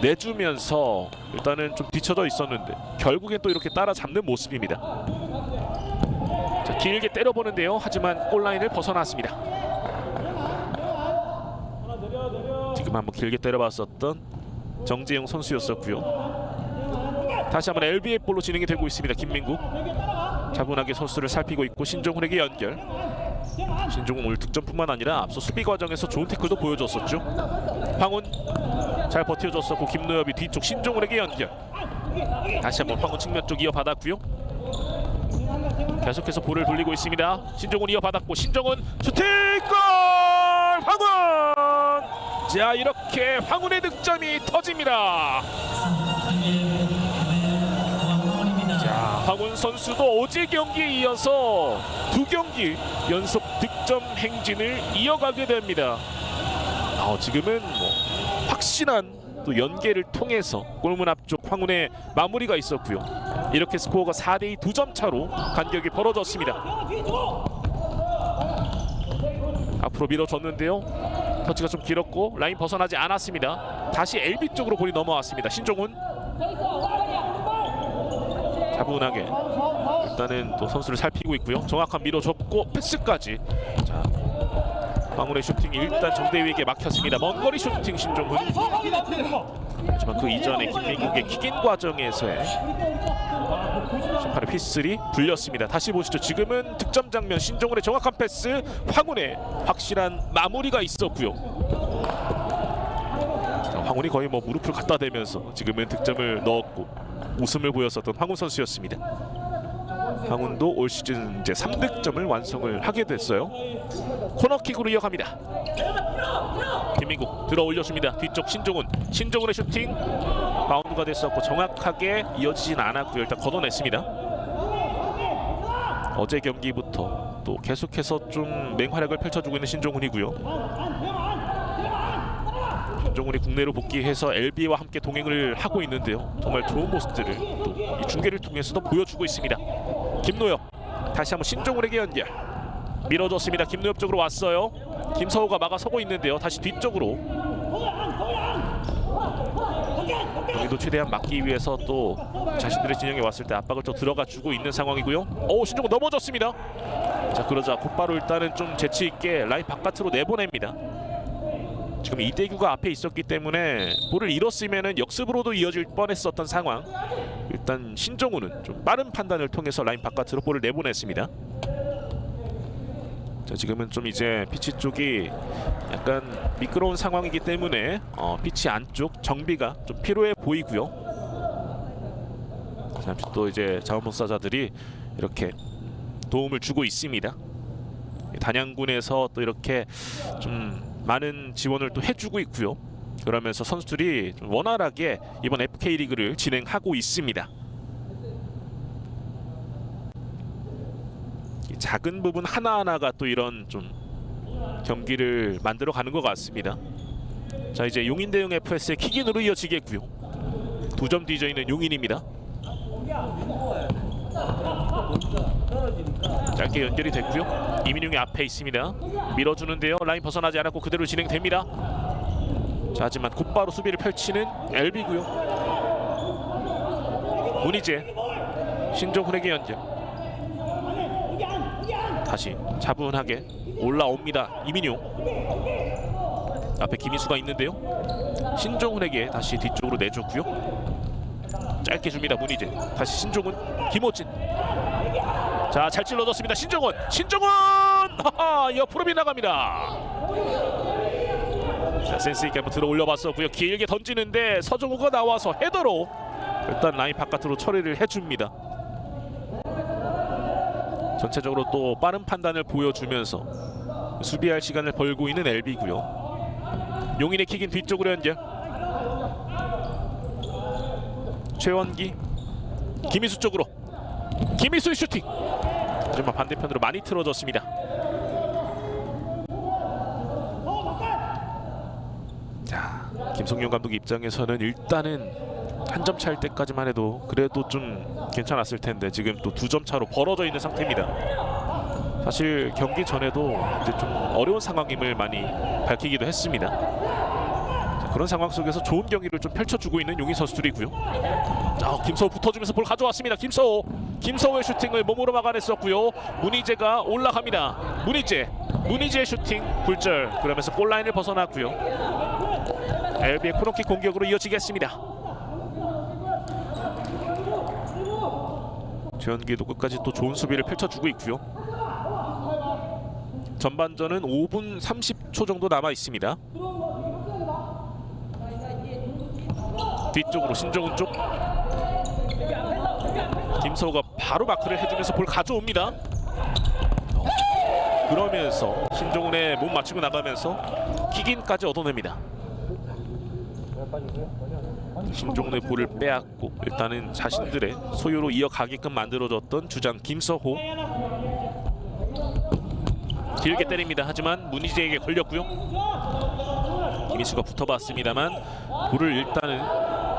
내주면서 일단은 좀 뒤쳐져 있었는데 결국엔 또 이렇게 따라잡는 모습입니다. 자, 길게 때려보는데요. 하지만 골라인을 벗어났습니다. 지금 한번 길게 때려봤었던 정재용 선수였었고요. 다시 한번 LB의 볼로 진행이 되고 있습니다. 김민국 차분하게 선수를 살피고 있고 신종훈에게 연결. 신종훈 오늘 득점뿐만 아니라 앞서 수비 과정에서 좋은 태클도 보여줬었죠. 황훈 잘 버텨줬었고 김노엽이 뒤쪽 신종훈에게 연결. 다시 한번 황훈 측면 쪽 이어받았고요. 계속해서 볼을 돌리고 있습니다. 신종훈 이어받았고 신종훈 슈팅 골! 황훈! 자 이렇게 황훈의 득점이 터집니다. 자 황훈 선수도 어제 경기에 이어서 2경기 연속 득점 행진을 이어가게 됩니다. 지금은 뭐 확실한 또 연계를 통해서 골문 앞쪽 황훈의 마무리가 있었고요. 이렇게 스코어가 4대2 2점 차로 간격이 벌어졌습니다. 앞으로 밀어줬는데요. 터치가 좀 길었고 라인 벗어나지 않았습니다. 다시 LB 쪽으로 볼이 넘어왔습니다. 신종훈 차분하게 일단은 또 선수를 살피고 있고요. 정확한 밀어줬고 패스까지. 자, 황훈의 슈팅이 일단 정대위에게 막혔습니다. 먼 거리 슈팅 신종훈. 하지만 그 이전에 김민국의 킥인 과정에서의 심판의 휘슬이 불렸습니다. 다시 보시죠. 지금은 득점 장면 신종훈의 정확한 패스, 황훈의 확실한 마무리가 있었고요. 황훈이 거의 뭐 무릎을 갖다 대면서 지금은 득점을 넣었고 웃음을 보였었던 황훈 선수였습니다. 황훈도 올 시즌 이제 3득점을 완성을 하게 됐어요. 코너킥으로 이어갑니다. 김민국 들어 올려줍니다. 뒤쪽 신종훈의 슈팅 바운드가 됐었고 정확하게 이어지진 않았고요. 일단 걷어냈습니다. 어제 경기부터 또 계속해서 좀 맹활약을 펼쳐주고 있는 신종훈이고요. 신종훈이 국내로 복귀해서 LB와 함께 동행을 하고 있는데요. 정말 좋은 모습들을 또 이 중계를 통해서도 보여주고 있습니다. 김노엽 다시 한번 신종훈에게 연결. 밀어줬습니다. 김노엽 쪽으로 왔어요. 김서호가 막아서고 있는데요. 다시 뒤쪽으로. 여기도 최대한 막기 위해서 또 자신들의 진영에 왔을 때 압박을 또 들어가 주고 있는 상황이고요. 신종훈 넘어졌습니다. 자 그러자 곧바로 일단은 좀 재치 있게 라인 바깥으로 내보냅니다. 지금 이대규가 앞에 있었기 때문에 볼을 잃었으면은 역습으로도 이어질 뻔했었던 상황. 일단 신종훈은 좀 빠른 판단을 통해서 라인 바깥으로 볼을 내보냈습니다. 자 지금은 좀 이제 피치 쪽이 약간 미끄러운 상황이기 때문에 피치 안쪽 정비가 좀 필요해 보이고요. 잠시 또 이제 자원봉사자들이 이렇게 도움을 주고 있습니다. 단양군에서 또 이렇게 좀 많은 지원을 또 해주고 있고요. 그러면서 선수들이 좀 원활하게 이번 FK리그를 진행하고 있습니다. 작은 부분 하나하나가 또 이런 좀 경기를 만들어 가는 것 같습니다. 자, 이제 용인 대용 FS의 킥인으로 이어지겠고요. 2점 뒤져 있는 용인입니다. 짧게 연결이 됐고요. 이민용이 앞에 있습니다. 밀어주는데요. 라인 벗어나지 않았고 그대로 진행됩니다. 자, 하지만 곧바로 수비를 펼치는 LB고요. 문희재, 신종훈에게 연결. 다시 차분하게 올라옵니다. 이민용. 앞에 김희수가 있는데요. 신종훈에게 다시 뒤쪽으로 내줬고요. 짧게 줍니다. 문희재. 다시 신종훈, 김호진. 자, 잘 찔러줬습니다. 신종훈, 하하, 옆으로 빗나갑니다. 자, 센스 있게 한번 들어 올려봤었고요. 길게 던지는데 서정우가 나와서 헤더로 일단 라인 바깥으로 처리를 해줍니다. 전체적으로 또 빠른 판단을 보여주면서 수비할 시간을 벌고 있는 LB고요. 용인의 킥인 뒤쪽으로 연결. 최원기, 김희수 쪽으로. 김희수의 슈팅. 하지만 반대편으로 많이 틀어졌습니다. 자, 김성용 감독 입장에서는 일단은 한 점 차일 때까지만 해도 그래도 좀 괜찮았을 텐데 지금 또 2점 차로 벌어져 있는 상태입니다. 사실 경기 전에도 이제 좀 어려운 상황임을 많이 밝히기도 했습니다. 자, 그런 상황 속에서 좋은 경기를 좀 펼쳐주고 있는 용인 선수들이고요. 자, 김서우 붙어주면서 볼 가져왔습니다. 김서우의 슈팅을 몸으로 막아냈었고요. 문희재가 올라갑니다. 문희재의 슈팅 굴절. 그러면서 골라인을 벗어났고요. LB의 코너킥 공격으로 이어지겠습니다. 최원기도 끝까지 또 좋은 수비를 펼쳐주고 있고요. 전반전은 5분 30초 정도 남아 있습니다. 뒤쪽으로 신종훈 쪽. 김서우가 바로 마크를 해주면서 볼 가져옵니다. 그러면서 신종훈의 몸 맞추고 나가면서 킥인까지 얻어냅니다. 신종훈의 볼을 빼앗고 일단은 자신들의 소유로 이어가게끔 만들어줬던 주장 김서호. 길게 때립니다. 하지만 문희재에게 걸렸고요. 김희수가 붙어봤습니다만 볼을 일단은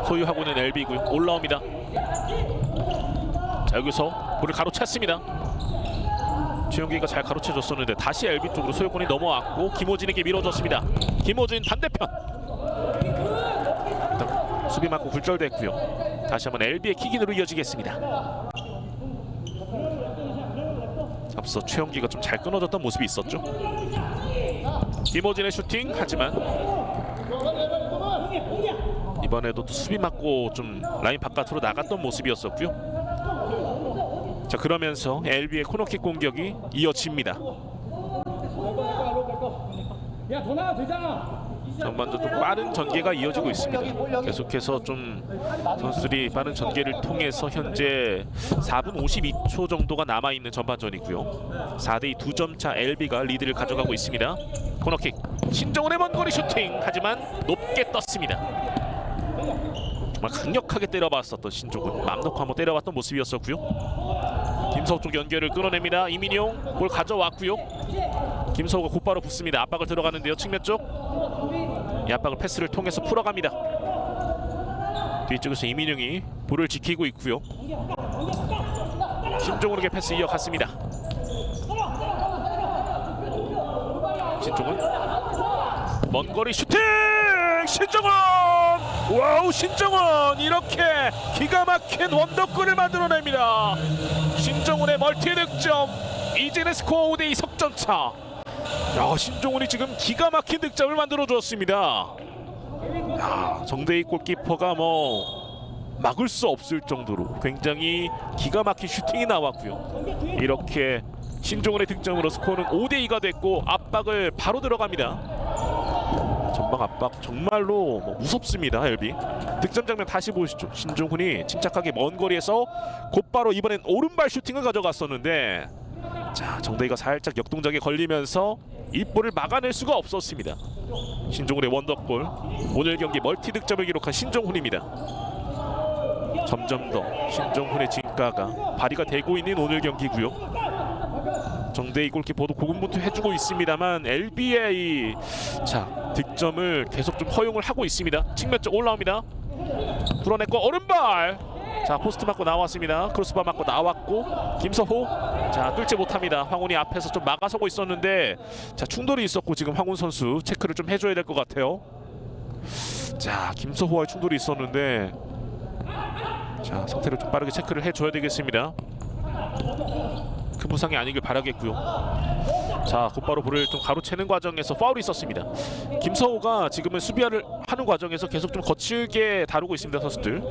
소유하고는 LB고요. 올라옵니다. 자, 여기서 볼을 가로챘습니다. 최용기가 잘 가로채줬었는데 다시 LB 쪽으로 소유권이 넘어왔고 김호진에게 밀어줬습니다. 김호진 반대편. 수비 맞고 굴절됐고요. 다시 한번 LB의 킥인으로 이어지겠습니다. 앞서 최영기가 좀 잘 끊어졌던 모습이 있었죠. 김호진의 슈팅. 하지만 이번에도 또 수비 맞고 좀 라인 바깥으로 나갔던 모습이었었고요. 자, 그러면서 LB의 코너킥 공격이 이어집니다. 야, 더 나와 되잖아. 전반전 좀 빠른 전개가 이어지고 있습니다. 계속해서 좀 선수들이 빠른 전개를 통해서 현재 4분 52초 정도가 남아있는 전반전이고요. 4대2 2점 차 LB가 리드를 가져가고 있습니다. 코너킥 신정훈의 먼거리 슈팅. 하지만 높게 떴습니다. 정말 강력하게 때려봤었던 신종훈. 맘 놓고 한번 때려봤던 모습이었었고요. 김서우 쪽 연결을 끊어냅니다. 이민용 볼 가져왔고요. 김서우가 곧바로 붙습니다. 압박을 들어가는데요. 측면 쪽. 이 압박을 패스를 통해서 풀어갑니다. 뒤쪽에서 이민용이 볼을 지키고 있고요. 신종훈에게 패스 이어갔습니다. 신종훈 먼거리 슈팅. 신종훈. 와우, 신종훈 이렇게 기가 막힌 원더골을 만들어냅니다. 신종훈의 멀티 득점. 이제는 스코어 5대2 석점차. 야, 신종훈이 지금 기가 막힌 득점을 만들어 주었습니다. 야, 정대희 골키퍼가 뭐 막을 수 없을 정도로 굉장히 기가 막힌 슈팅이 나왔고요. 이렇게 신종훈의 득점으로 스코어는 5대2가 됐고 압박을 바로 들어갑니다. 전방 압박 정말로 무섭습니다. LB 득점 장면 다시 보시죠. 신종훈이 침착하게 먼 거리에서 곧바로 이번엔 오른발 슈팅을 가져갔었는데, 자, 정대희가 살짝 역동작에 걸리면서 이 볼을 막아낼 수가 없었습니다. 신종훈의 원더골. 오늘 경기 멀티 득점을 기록한 신종훈입니다. 점점 더 신종훈의 진가가 발휘가 되고 있는 오늘 경기고요. 정대희 골키퍼도 고군분투 해주고 있습니다만 LB의 득점을 계속 좀 허용을 하고 있습니다. 측면 쪽 올라옵니다. 불어냈고 오른발. 자, 포스트 맞고 나왔습니다. 크로스바 맞고 나왔고 김서호 뚫지 못합니다. 황훈이 앞에서 좀 막아서고 있었는데 충돌이 있었고 지금 황훈 선수 체크를 좀 해줘야 될 것 같아요. 자, 김서호와의 충돌이 있었는데 상태를 좀 빠르게 체크를 해줘야 되겠습니다. 큰 부상이 아니길 바라겠고요. 곧바로 볼을 좀 가로채는 과정에서 파울이 있었습니다. 김서호가 지금은 수비를 하는 과정에서 계속 좀 거칠게 다루고 있습니다. 선수들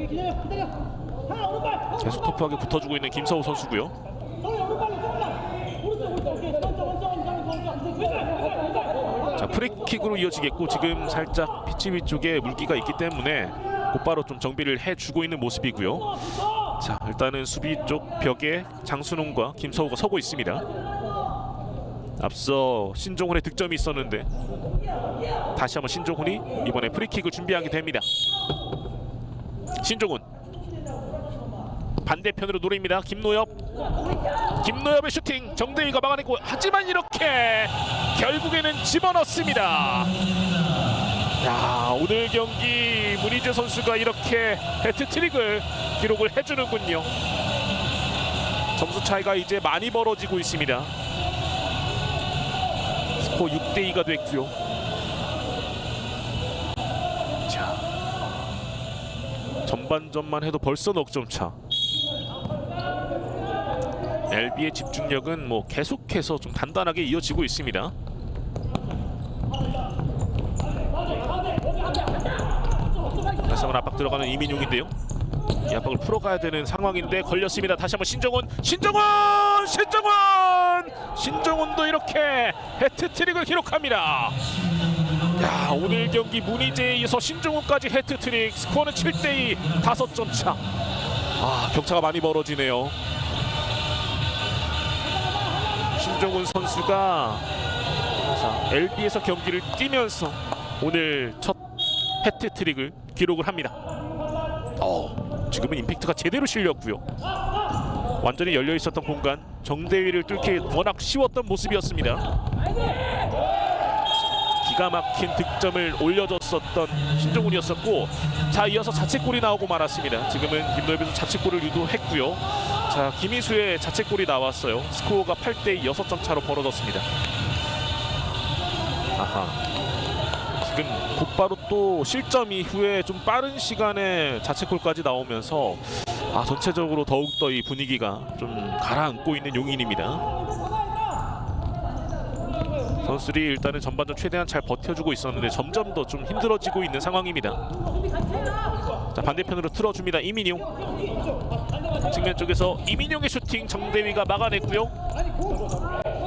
계속 터프하게 붙어주고 있는 김서호 선수고요. 프리킥으로 이어지겠고 지금 살짝 피치 위쪽에 물기가 있기 때문에 곧바로 좀 정비를 해주고 있는 모습이고요. 일단은 수비 쪽 벽에 장순홍과 김서호가 서고 있습니다. 앞서 신종훈의 득점이 있었는데 다시 한번 신종훈이 이번에 프리킥을 준비하게 됩니다. 신종훈 반대편으로 노립니다. 김노엽의 슈팅 정대희가 막아냈고 하지만 이렇게 결국에는 집어넣습니다. 오늘 경기 문희재 선수가 이렇게 해트트릭을 기록을 해주는군요. 점수 차이가 이제 많이 벌어지고 있습니다. 스코어 6대2가 됐고요. 전반전만 해도 벌써 넉점 차. LB의 집중력은 계속해서 좀 단단하게 이어지고 있습니다. 다시 한번 압박 들어가는 이민용인데요. 이 압박을 풀어가야 되는 상황인데 걸렸습니다. 다시 한번 신정훈도 이렇게 해트트릭을 기록합니다. 오늘 경기 문희재에 이어서 신정훈까지 해트트릭. 스코어는 7대2 5점 차. 격차가 많이 벌어지네요. 신정훈 선수가 LB에서 경기를 뛰면서 오늘 첫 해트트릭을 기록을 합니다. 지금은 임팩트가 제대로 실렸고요. 완전히 열려 있었던 공간 정대위를 뚫기 워낙 쉬웠던 모습이었습니다. 기가 막힌 득점을 올려줬었던 신종훈이었었고 이어서 자책골이 나오고 말았습니다. 지금은 김노엽에서 자책골을 유도했고요. 김희수의 자책골이 나왔어요. 스코어가 8대2 6점 차로 벌어졌습니다. 지금 곧바로 또 실점 이후에 좀 빠른 시간에 자책골까지 나오면서 전체적으로 더욱더 이 분위기가 좀 가라앉고 있는 용인입니다. 선수들이 일단은 전반전 최대한 잘 버텨주고 있었는데 점점 더 좀 힘들어지고 있는 상황입니다. 반대편으로 틀어줍니다. 이민용 측면 쪽에서 이민용의 슈팅 정대위가 막아냈고요.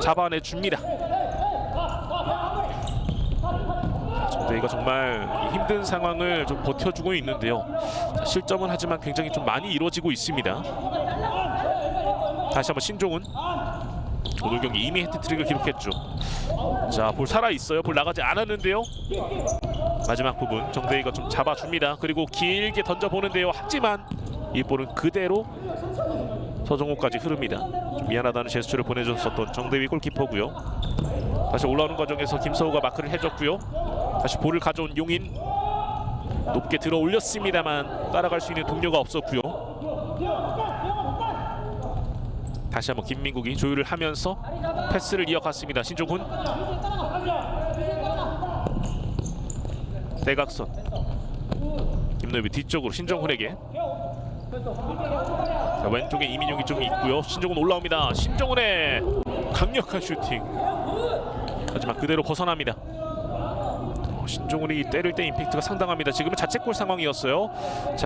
잡아내줍니다. 정대위가 정말 힘든 상황을 좀 버텨주고 있는데요. 실점은 하지만 굉장히 좀 많이 이루어지고 있습니다. 다시 한번 신종훈. 오늘 경기 이미 해트트릭을 기록했죠. 볼 살아있어요. 볼 나가지 않았는데요. 마지막 부분 정대희가 좀 잡아줍니다. 그리고 길게 던져보는데요. 하지만 이 볼은 그대로 서정호까지 흐릅니다. 좀 미안하다는 제스처를 보내줬었던 정대희 골키퍼고요. 다시 올라오는 과정에서 김서우가 마크를 해줬고요. 다시 볼을 가져온 용인 높게 들어 올렸습니다만 따라갈 수 있는 동료가 없었고요. 다시 한번 김민국이 조율을 하면서 패스를 이어갔습니다. 신종훈 대각선 김노엽이 뒤쪽으로 신정훈에게. 왼쪽에 이민용이 좀 있고요. 신정훈 올라옵니다. 신정훈의 강력한 슈팅. 하지만 그대로 벗어납니다. 신종훈이 때릴 때 임팩트가 상당합니다. 지금은 자책골 상황이었어요.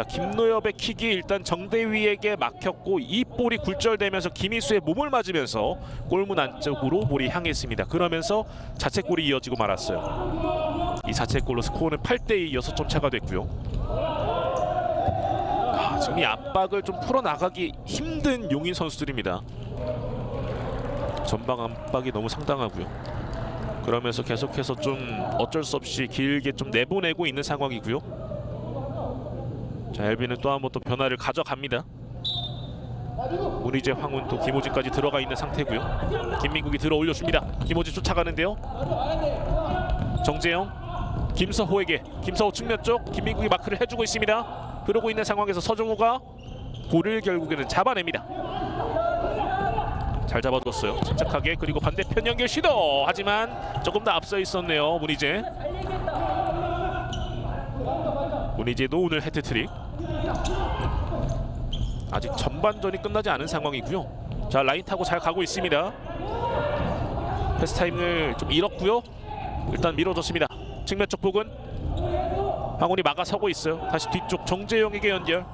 김노엽의 킥이 일단 정대위에게 막혔고 이 볼이 굴절되면서 김희수의 몸을 맞으면서 골문 안쪽으로 볼이 향했습니다. 그러면서 자책골이 이어지고 말았어요. 이 자책골로 스코어는 8대2 6점 차가 됐고요. 지금 이 압박을 좀 풀어나가기 힘든 용인 선수들입니다. 전방 압박이 너무 상당하고요. 그러면서 계속해서 좀 어쩔 수 없이 길게 좀 내보내고 있는 상황이고요. LB는 또 한 번 또 변화를 가져갑니다. 문희재, 황훈 또 김호진까지 들어가 있는 상태고요. 김민국이 들어 올려줍니다. 김호진 쫓아가는데요. 정재영, 김서호에게, 김서호 측면 쪽 김민국이 마크를 해주고 있습니다. 그러고 있는 상황에서 서정우가 볼을 결국에는 잡아냅니다. 잘 잡아줬어요. 침착하게. 그리고 반대편 연결 시도. 하지만 조금 더 앞서 있었네요. 문희재. 문희재도 오늘 해트트릭. 아직 전반전이 끝나지 않은 상황이고요. 자, 라인 타고 잘 가고 있습니다. 패스 타임을 좀 잃었고요. 일단 밀어줬습니다. 측면 쪽 부근 황훈이 막아서고 있어요. 다시 뒤쪽 정재영에게 연결.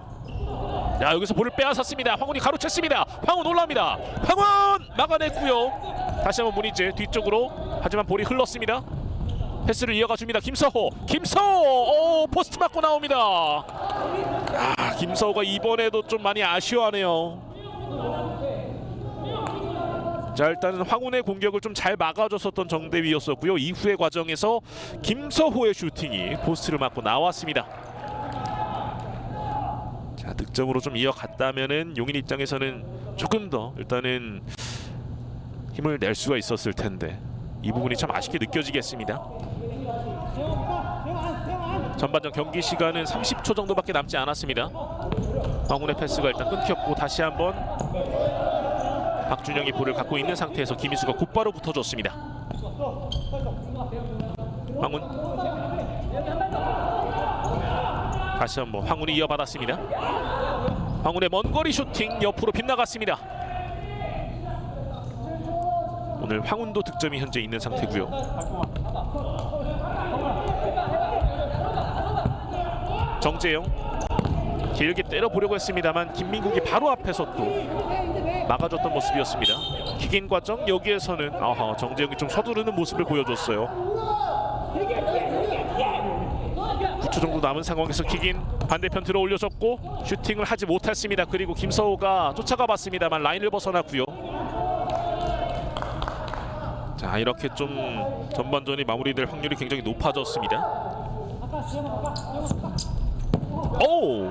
자, 여기서 볼을 빼앗았습니다. 황훈이 가로챘습니다. 황훈 올라옵니다. 황훈 막아냈고요. 다시 한번 문희재 뒤쪽으로. 하지만 볼이 흘렀습니다. 패스를 이어가줍니다. 김서호, 김서호, 오, 포스트 맞고 나옵니다. 아, 김서호가 이번에도 좀 많이 아쉬워하네요. 자, 일단은 황훈의 공격을 좀 잘 막아줬었던 정대위였었고요. 이후의 과정에서 김서호의 슈팅이 포스트를 맞고 나왔습니다. 자, 득점으로 좀 이어갔다면은 용인 입장에서는 조금 더 일단은 힘을 낼 수가 있었을 텐데 이 부분이 참 아쉽게 느껴지겠습니다. 전반전 경기 시간은 30초 정도밖에 남지 않았습니다. 황훈의 패스가 일단 끊겼고 다시 한번 박준영이 볼을 갖고 있는 상태에서 김희수가 곧바로 붙어줬습니다. 황훈, 다시 한번 황훈이 이어받았습니다. 황훈의 먼거리 슈팅 옆으로 빗나갔습니다. 오늘 황훈도 득점이 현재 있는 상태고요. 정재영 길게 때려보려고 했습니다만 김민국이 바로 앞에서 또 막아줬던 모습이었습니다. 킥인 과정 여기에서는 정재영이 좀 서두르는 모습을 보여줬어요. 9초 정도 남은 상황에서 킥인 반대편 들어 올려줬고 슈팅을 하지 못했습니다. 그리고 김서호가 쫓아가 봤습니다만 라인을 벗어났고요. 자, 이렇게 좀 전반전이 마무리될 확률이 굉장히 높아졌습니다. 오!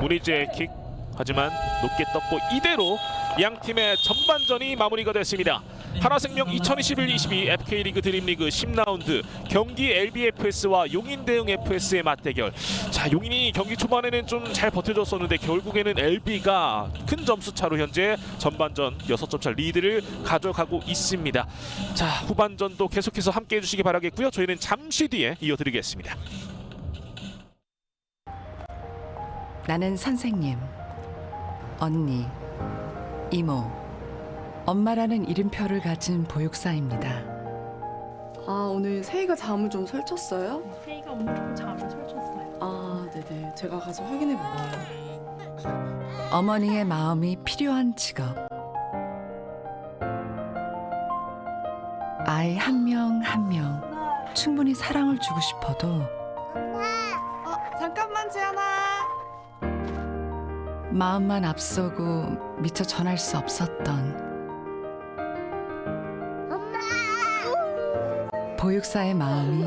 문희재의 킥. 하지만 높게 떴고 이대로 양 팀의 전반전이 마무리가 됐습니다. 하나생명 2021-22 FK리그 드림리그 10라운드 경기 LBFS와 용인대흥 FS의 맞대결. 자, 용인이 경기 초반에는 좀 잘 버텨줬었는데 결국에는 LB가 큰 점수 차로 현재 전반전 6점 차 리드를 가져가고 있습니다. 자, 후반전도 계속해서 함께 해주시기 바라겠고요. 저희는 잠시 뒤에 이어드리겠습니다. 나는 선생님, 언니, 이모, 엄마라는 이름표를 가진 보육사입니다. 아, 오늘 세희가 잠을 좀 설쳤어요? 세이가 오늘 좀 잠을 설쳤어요. 아, 네네. 제가 가서 확인해 볼게요. 어머니의 마음이 필요한 직업. 아이 한 명 한 명 충분히 사랑을 주고 싶어도 잠깐만, 재현아. 마음만 앞서고 미처 전할 수 없었던 보육사의 마음이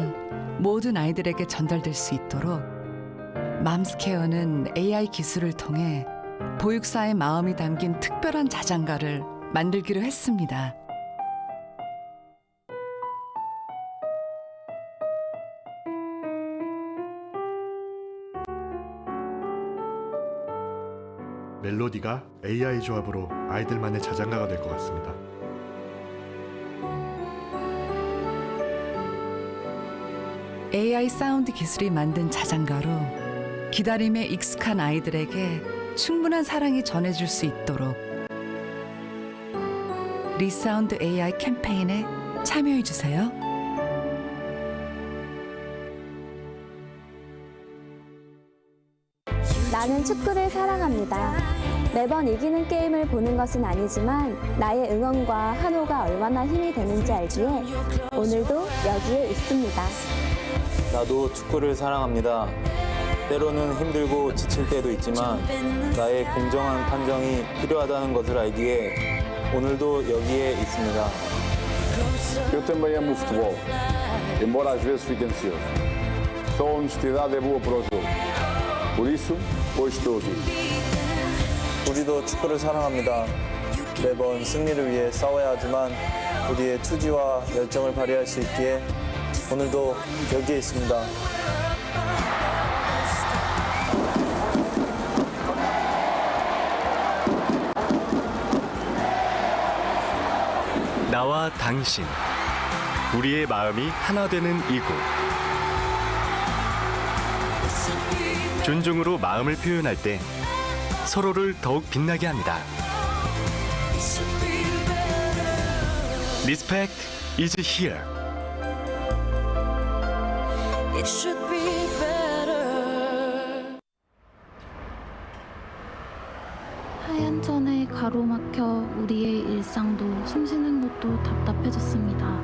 모든 아이들에게 전달될 수 있도록 맘스케어는 AI 기술을 통해 보육사의 마음이 담긴 특별한 자장가를 만들기로 했습니다. 멜로디가 AI 조합으로 아이들만의 자장가가 될 것 같습니다. AI 사운드 기술이 만든 자장가로 기다림에 익숙한 아이들에게 충분한 사랑이 전해질 수 있도록 리사운드 AI 캠페인에 참여해주세요. 나는 축구를 사랑합니다. 매번 이기는 게임을 보는 것은 아니지만 나의 응원과 환호가 얼마나 힘이 되는지 알기에 오늘도 여기에 있습니다. 나도 축구를 사랑합니다. 때로는 힘들고 지칠 때도 있지만 나의 공정한 판정이 필요하다는 것을 알기에 오늘도 여기에 있습니다. Eu também amo o futebol, embora às vezes fique ansioso. Só a honestidade é boa para o jogo. Por isso, hoje estou aqui. 우리도 축구를 사랑합니다. 매번 승리를 위해 싸워야 하지만 우리의 투지와 열정을 발휘할 수 있기에 오늘도 여기에 있습니다. 나와 당신, 우리의 마음이 하나 되는 이곳. 존중으로 마음을 표현할 때 서로를 더욱 빛나게 합니다. Respect is here. 하얀 천에 가로막혀 우리의 일상도 숨쉬는 것도 답답해졌습니다.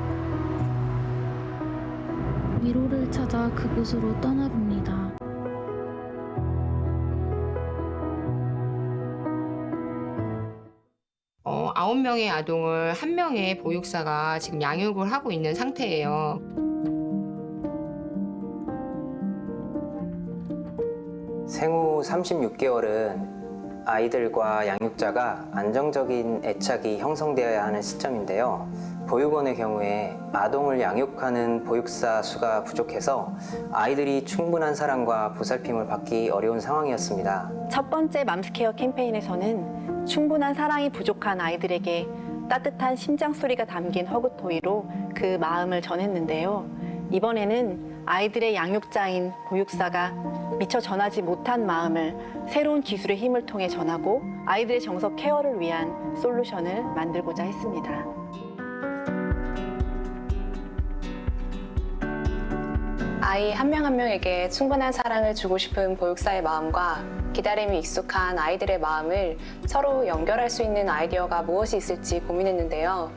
위로를 찾아 그곳으로 떠나봅니다. 아홉 명의 아동을 한 명의 보육사가 지금 양육을 하고 있는 상태예요. 생후 36개월은 아이들과 양육자가 안정적인 애착이 형성되어야 하는 시점인데요. 보육원의 경우에 아동을 양육하는 보육사 수가 부족해서 아이들이 충분한 사랑과 보살핌을 받기 어려운 상황이었습니다. 첫 번째 맘스케어 캠페인에서는 충분한 사랑이 부족한 아이들에게 따뜻한 심장 소리가 담긴 허그토이로 그 마음을 전했는데요. 이번에는 아이들의 양육자인 보육사가 미처 전하지 못한 마음을 새로운 기술의 힘을 통해 전하고 아이들의 정서 케어를 위한 솔루션을 만들고자 했습니다. 아이 한 명 한 명에게 충분한 사랑을 주고 싶은 보육사의 마음과 기다림이 익숙한 아이들의 마음을 서로 연결할 수 있는 아이디어가 무엇이 있을지 고민했는데요.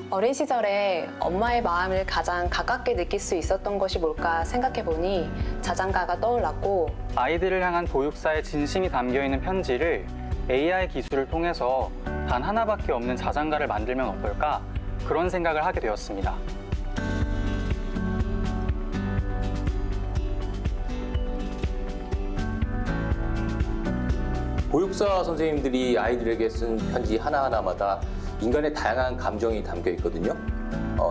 어린 시절에 엄마의 마음을 가장 가깝게 느낄 수 있었던 것이 뭘까 생각해보니 자장가가 떠올랐고, 아이들을 향한 보육사의 진심이 담겨있는 편지를 AI 기술을 통해서 단 하나밖에 없는 자장가를 만들면 어떨까, 그런 생각을 하게 되었습니다. 보육사 선생님들이 아이들에게 쓴 편지 하나하나마다 인간의 다양한 감정이 담겨 있거든요.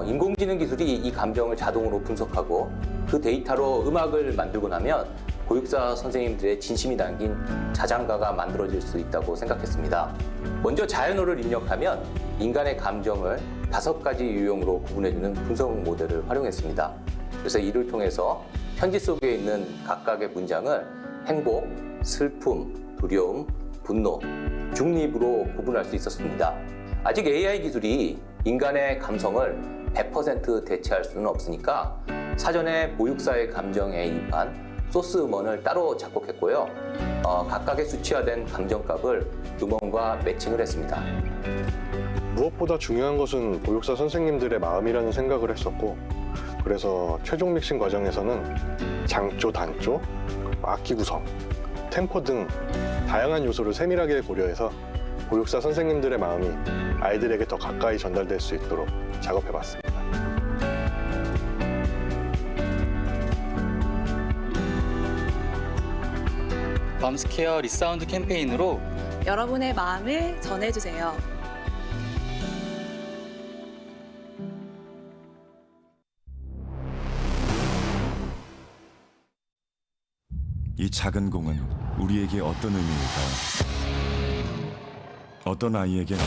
인공지능 기술이 이 감정을 자동으로 분석하고 그 데이터로 음악을 만들고 나면 보육사 선생님들의 진심이 담긴 자장가가 만들어질 수 있다고 생각했습니다. 먼저 자연어를 입력하면 인간의 감정을 5가지 유형으로 구분해주는 분석 모델을 활용했습니다. 그래서 이를 통해서 편지 속에 있는 각각의 문장을 행복, 슬픔, 두려움, 분노, 중립으로 구분할 수 있었습니다. 아직 AI 기술이 인간의 감성을 100% 대체할 수는 없으니까 사전에 보육사의 감정에 입한 소스 음원을 따로 작곡했고요. 각각의 수치화된 감정값을 음원과 매칭을 했습니다. 무엇보다 중요한 것은 보육사 선생님들의 마음이라는 생각을 했었고, 그래서 최종 믹싱 과정에서는 장조, 단조, 악기 구성, 템포 등 다양한 요소를 세밀하게 고려해서 보육사 선생님들의 마음이 아이들에게 더 가까이 전달될 수 있도록 작업해봤습니다. 맘스케어 리사운드 캠페인으로 여러분의 마음을 전해주세요. 이 작은 공은 우리에게 어떤 의미일까요? 어떤 아이에겐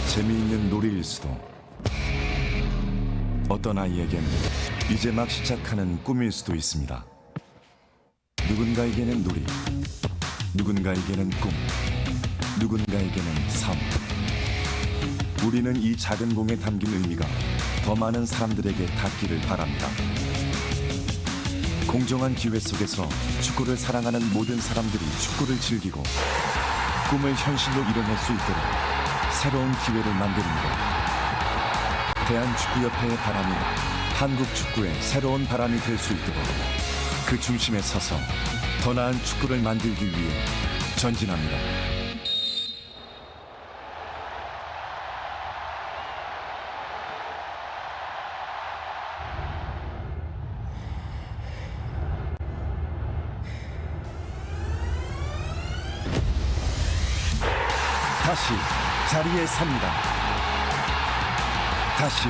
재미있는 놀이일 수도, 어떤 아이에겐 이제 막 시작하는 꿈일 수도 있습니다. 누군가에게는 놀이, 누군가에게는 꿈, 누군가에게는 삶. 우리는 이 작은 공에 담긴 의미가 더 많은 사람들에게 닿기를 바랍니다. 공정한 기회 속에서 축구를 사랑하는 모든 사람들이 축구를 즐기고 꿈을 현실로 이뤄낼 수 있도록 새로운 기회를 만드는 것. 대한축구협회의 바람이 한국 축구의 새로운 바람이 될 수 있도록 그 중심에 서서 더 나은 축구를 만들기 위해 전진합니다. 다시 자리에 섭니다. 다시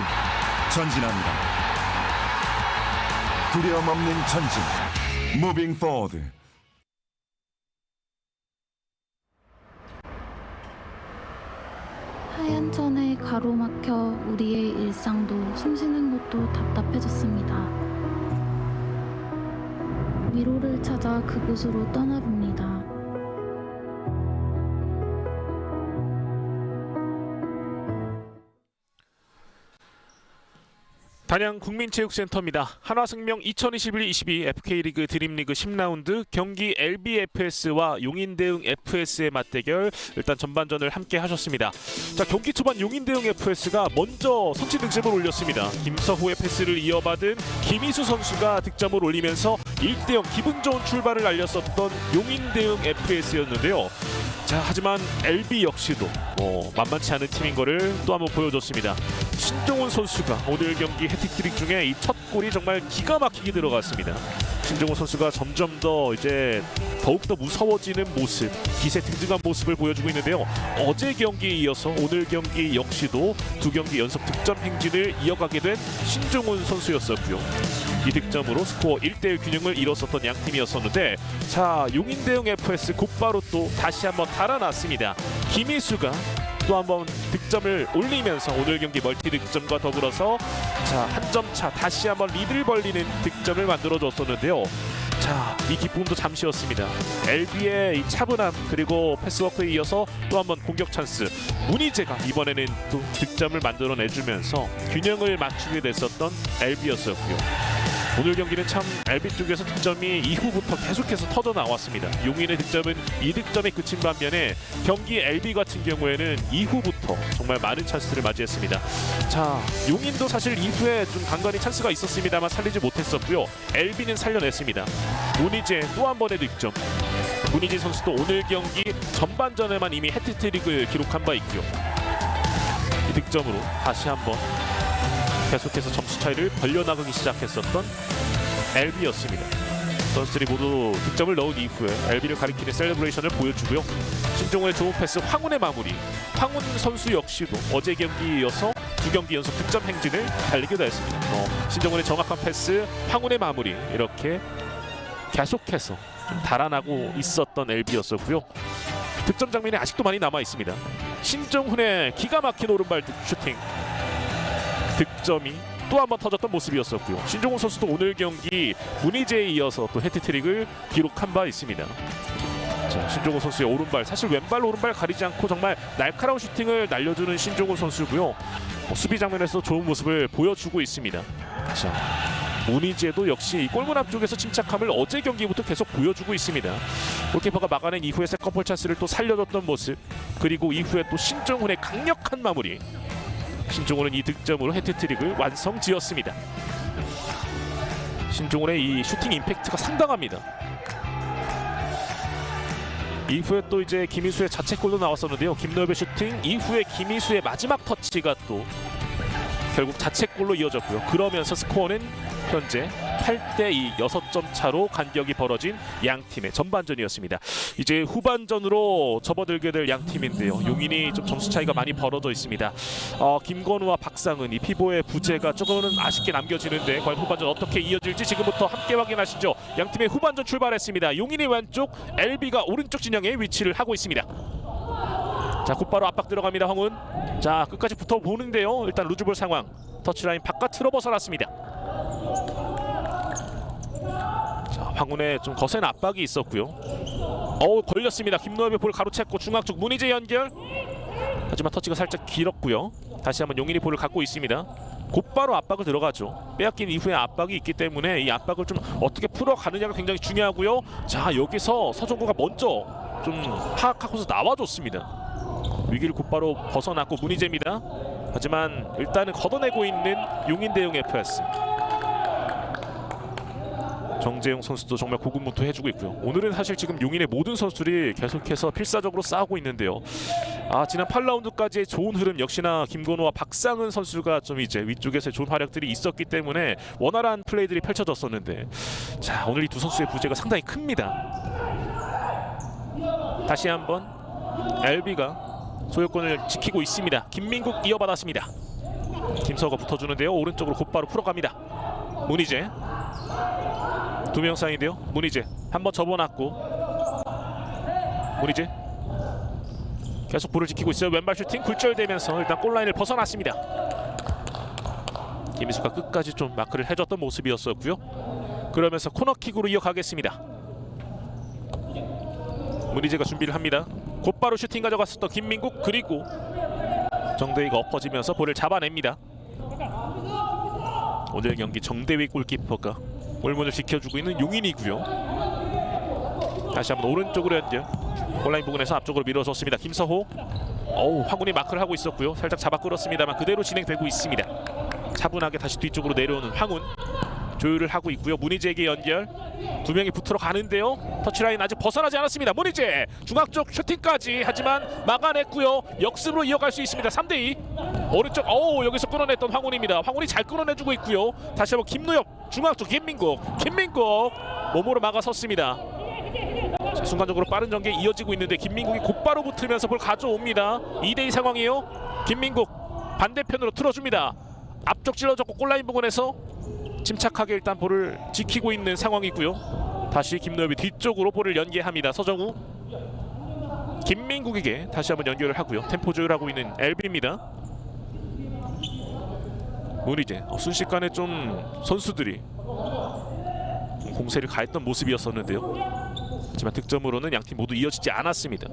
전진합니다. 두려움 없는 전진. Moving forward. 하얀 천에 가로막혀 우리의 일상도 숨쉬는 것도 답답해졌습니다. 위로를 찾아 그곳으로 떠나봅니다. 단양 국민체육센터입니다. 한화생명 2021-22 FK리그 드림리그 10라운드 경기 LBFS와 용인대흥 FS의 맞대결, 일단 전반전을 함께 하셨습니다. 자, 경기 초반 용인대흥 FS가 먼저 선취 득점을 올렸습니다. 김서호의 패스를 이어받은 김희수 선수가 득점을 올리면서 1대0 기분 좋은 출발을 알렸었던 용인대흥 FS였는데요. 자, 하지만 LB 역시도 만만치 않은 팀인 거를 또 한번 보여줬습니다. 신종훈 선수가 오늘 경기 해틱트릭 중에 이 첫 골이 정말 기가 막히게 들어갔습니다. 신종훈 선수가 점점 더 이제 더욱더 무서워지는 모습, 기세 등등한 모습을 보여주고 있는데요. 어제 경기에 이어서 오늘 경기 역시도 두 경기 연속 득점 행진을 이어가게 된 신종훈 선수였었고요. 이 득점으로 스코어 1대1 균형을 이뤘었던 양 팀이었었는데, 자, 용인대흥 FS 곧바로 또 다시 한번 달아났습니다. 김희수가 또 한번 득점을 올리면서 오늘 경기 멀티 득점과 더불어서 자, 한 점 차 다시 한번 리드를 벌리는 득점을 만들어줬었는데요. 자, 이 기쁨도 잠시였습니다. LB의 이 차분함 그리고 패스워크에 이어서 또 한번 공격 찬스, 문희재가 이번에는 또 득점을 만들어내주면서 균형을 맞추게 됐었던 LB였었고요. 오늘 경기는 참 LB 쪽에서 득점이 이후부터 계속해서 터져 나왔습니다. 용인의 득점은 2득점에 그친 반면에 경기 LB 같은 경우에는 이후부터 정말 많은 찬스를 맞이했습니다. 자, 용인도 사실 이후에 좀 간간히 찬스가 있었습니다만 살리지 못했었고요. LB는 살려냈습니다. 문희재 또 한 번의 득점. 문희재 선수도 오늘 경기 전반전에만 이미 해트트릭을 기록한 바 있고요. 이 득점으로 다시 한번 계속해서 점수 차이를 벌려나가기 시작했었던 LB였습니다. 선수들이 모두 득점을 넣은 이후에 LB를 가리키는 셀레브레이션을 보여주고요. 신종훈의 좋은 패스, 황훈의 마무리. 황훈 선수 역시도 어제 경기에 이어서 두 경기 연속 득점 행진을 달리기도 했습니다. 신종훈의 정확한 패스, 황훈의 마무리, 이렇게 계속해서 좀 달아나고 있었던 LB였었고요. 득점 장면이 아직도 많이 남아 있습니다. 신종훈의 기가 막힌 오른발 슈팅. 득점이 또 한 번 터졌던 모습이었었고요. 신종훈 선수도 오늘 경기 문희재에 이어서 또 해트트릭을 기록한 바 있습니다. 자, 신종훈 선수의 오른발, 사실 왼발 오른발 가리지 않고 정말 날카로운 슈팅을 날려주는 신종훈 선수고요. 수비 장면에서 좋은 모습을 보여주고 있습니다. 자, 문희재도 역시 이 골문 앞쪽에서 침착함을 어제 경기부터 계속 보여주고 있습니다. 골키퍼가 막아낸 이후에 세컨볼 찬스를 또 살려줬던 모습, 그리고 이후에 또 신종훈의 강력한 마무리. 신종훈은 이 득점으로 해트트릭을 완성지었습니다. 신종훈의 이 슈팅 임팩트가 상당합니다. 이후에 또 이제 김희수의 자책골도 나왔었는데요. 김노엽의 슈팅 이후에 김희수의 마지막 터치가 또 결국 자책골로 이어졌고요. 그러면서 스코어는 현재 8대2 6점 차로 간격이 벌어진 양 팀의 전반전이었습니다. 이제 후반전으로 접어들게 될 양 팀인데요. 용인이 좀 점수 차이가 많이 벌어져 있습니다. 김건우와 박상은 이 피보의 부재가 조금은 아쉽게 남겨지는데 과연 후반전 어떻게 이어질지 지금부터 함께 확인하시죠. 양 팀의 후반전 출발했습니다. 용인이 왼쪽, LB가 오른쪽 진영에 위치를 하고 있습니다. 자, 곧바로 압박 들어갑니다. 황훈. 자, 끝까지 붙어보는데요. 일단 루즈볼 상황. 터치라인 바깥으로 벗어났습니다. 자, 황훈의 좀 거센 압박이 있었고요. 걸렸습니다. 김노엽의 볼 가로챘고 중앙 쪽 문희재 연결. 하지만 터치가 살짝 길었고요. 다시 한번 용인이 볼을 갖고 있습니다. 곧바로 압박을 들어가죠. 빼앗긴 이후에 압박이 있기 때문에 이 압박을 좀 어떻게 풀어가느냐가 굉장히 중요하고요. 자, 여기서 서정구가 먼저 좀 파악하고서 나와줬습니다. 위기를 곧바로 벗어났고 문희재입니다. 하지만 일단은 걷어내고 있는 용인대흥 FS. 정재용 선수도 정말 고군분투 해주고 있고요. 오늘은 사실 지금 용인의 모든 선수들이 계속해서 필사적으로 싸우고 있는데요. 지난 8라운드까지의 좋은 흐름 역시나 김건우와 박상은 선수가 좀 이제 위쪽에서 좋은 활약들이 있었기 때문에 원활한 플레이들이 펼쳐졌었는데, 자, 오늘 이 두 선수의 부재가 상당히 큽니다. 다시 한번 LB가 소유권을 지키고 있습니다. 김민국 이어받았습니다. 김서호가 붙어주는데요. 오른쪽으로 곧바로 풀어갑니다. 문희재. 두 명 사이인데요. 문희재 한번 접어놨고 문희재 계속 볼을 지키고 있어요. 왼발 슈팅 굴절되면서 일단 골라인을 벗어났습니다. 김희수가 끝까지 좀 마크를 해줬던 모습이었었고요. 그러면서 코너킥으로 이어가겠습니다. 문희재가 준비를 합니다. 곧바로 슈팅 가져갔었던 김민국, 그리고 정대위가 엎어지면서 볼을 잡아냅니다. 오늘 경기 정대위 골키퍼가 골문을 지켜주고 있는 용인이고요. 다시 한번 오른쪽으로 연결. 골라인 부근에서 앞쪽으로 밀어줬습니다. 김서호. 황훈이 마크를 하고 있었고요. 살짝 잡아 끌었습니다만 그대로 진행되고 있습니다. 차분하게 다시 뒤쪽으로 내려오는 황훈. 조율을 하고 있고요. 문희재에게 연결. 두 명이 붙으러 가는데요. 터치라인 아직 벗어나지 않았습니다. 문희재 중앙 쪽 슈팅까지 하지만 막아냈고요. 역습으로 이어갈 수 있습니다. 3대2. 오른쪽 여기서 끊어냈던 황훈입니다. 황훈이 잘 끊어내주고 있고요. 다시 한번 김노엽 중앙 쪽 김민국 몸으로 막아섰습니다. 자, 순간적으로 빠른 전개 이어지고 있는데 김민국이 곧바로 붙으면서 볼 가져옵니다. 2대2 상황이에요. 김민국 반대편으로 틀어줍니다. 앞쪽 찔러줬고 골라인 부근에서 침착하게 일단 볼을 지키고 있는 상황이고요. 다시 김노엽이 뒤쪽으로 볼을 연계합니다. 서정우 김민국에게 다시 한번 연결을 하고요. 템포 조율하고 있는 LB입니다. 문희재 순식간에 좀 선수들이 공세를 가했던 모습이었었는데요. 하지만 득점으로는 양팀 모두 이어지지 않았습니다.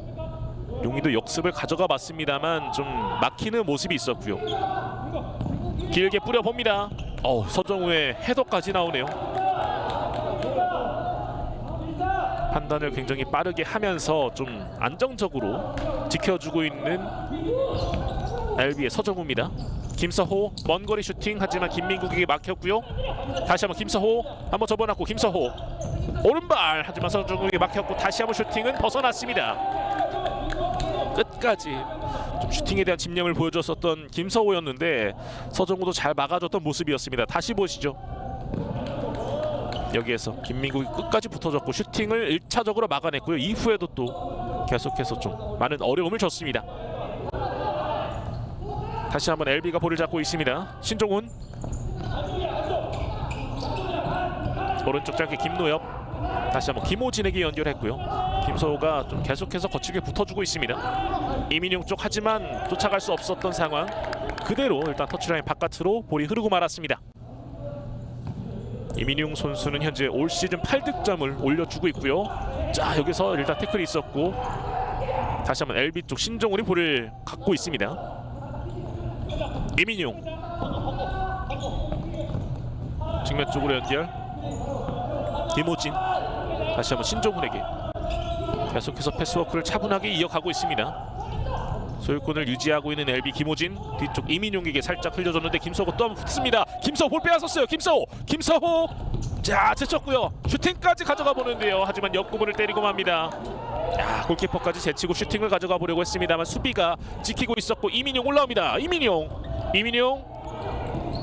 용인도 역습을 가져가 봤습니다만 좀 막히는 모습이 있었고요. 길게 뿌려봅니다. 서정우의 헤더까지 나오네요. 판단을 굉장히 빠르게 하면서 좀 안정적으로 지켜주고 있는 LB의 서정우입니다. 김서호 먼 거리 슈팅 하지만 김민국에게 막혔고요. 다시 한번 김서호 한번 접어놨고 김서호 오른발 하지만 서정우에게 막혔고 다시 한번 슈팅은 벗어났습니다. 끝까지 좀 슈팅에 대한 집념을 보여줬었던 김서호였는데 서정우도 잘 막아줬던 모습이었습니다. 다시 보시죠. 여기에서 김민국이 끝까지 붙어줬고 슈팅을 1차적으로 막아냈고요. 이후에도 또 계속해서 좀 많은 어려움을 줬습니다. 다시 한번 LB가 볼을 잡고 있습니다. 신종훈 오른쪽 짧게 김노엽 다시 한번 김호진에게 연결했고요. 김서호가 좀 계속해서 거칠게 붙어주고 있습니다. 이민용 쪽 하지만 쫓아갈 수 없었던 상황. 그대로 일단 터치라인 바깥으로 볼이 흐르고 말았습니다. 이민용 선수는 현재 올 시즌 8득점을 올려주고 있고요. 자, 여기서 일단 태클이 있었고 다시 한번 LB 쪽 신종훈이 볼을 갖고 있습니다. 이민용 측면 쪽으로 연결. 김호진 다시 한번 신종훈에게 계속해서 패스워크를 차분하게 이어가고 있습니다. 소유권을 유지하고 있는 LB 김호진 뒤쪽 이민용에게 살짝 흘려줬는데 김서호 또 한번 붙습니다. 김서호 볼 빼앗았어요. 김서호 자 제쳤고요. 슈팅까지 가져가 보는데요. 하지만 옆구멍을 때리고 맙니다. 골키퍼까지 제치고 슈팅을 가져가 보려고 했습니다만 수비가 지키고 있었고 이민용 올라옵니다. 이민용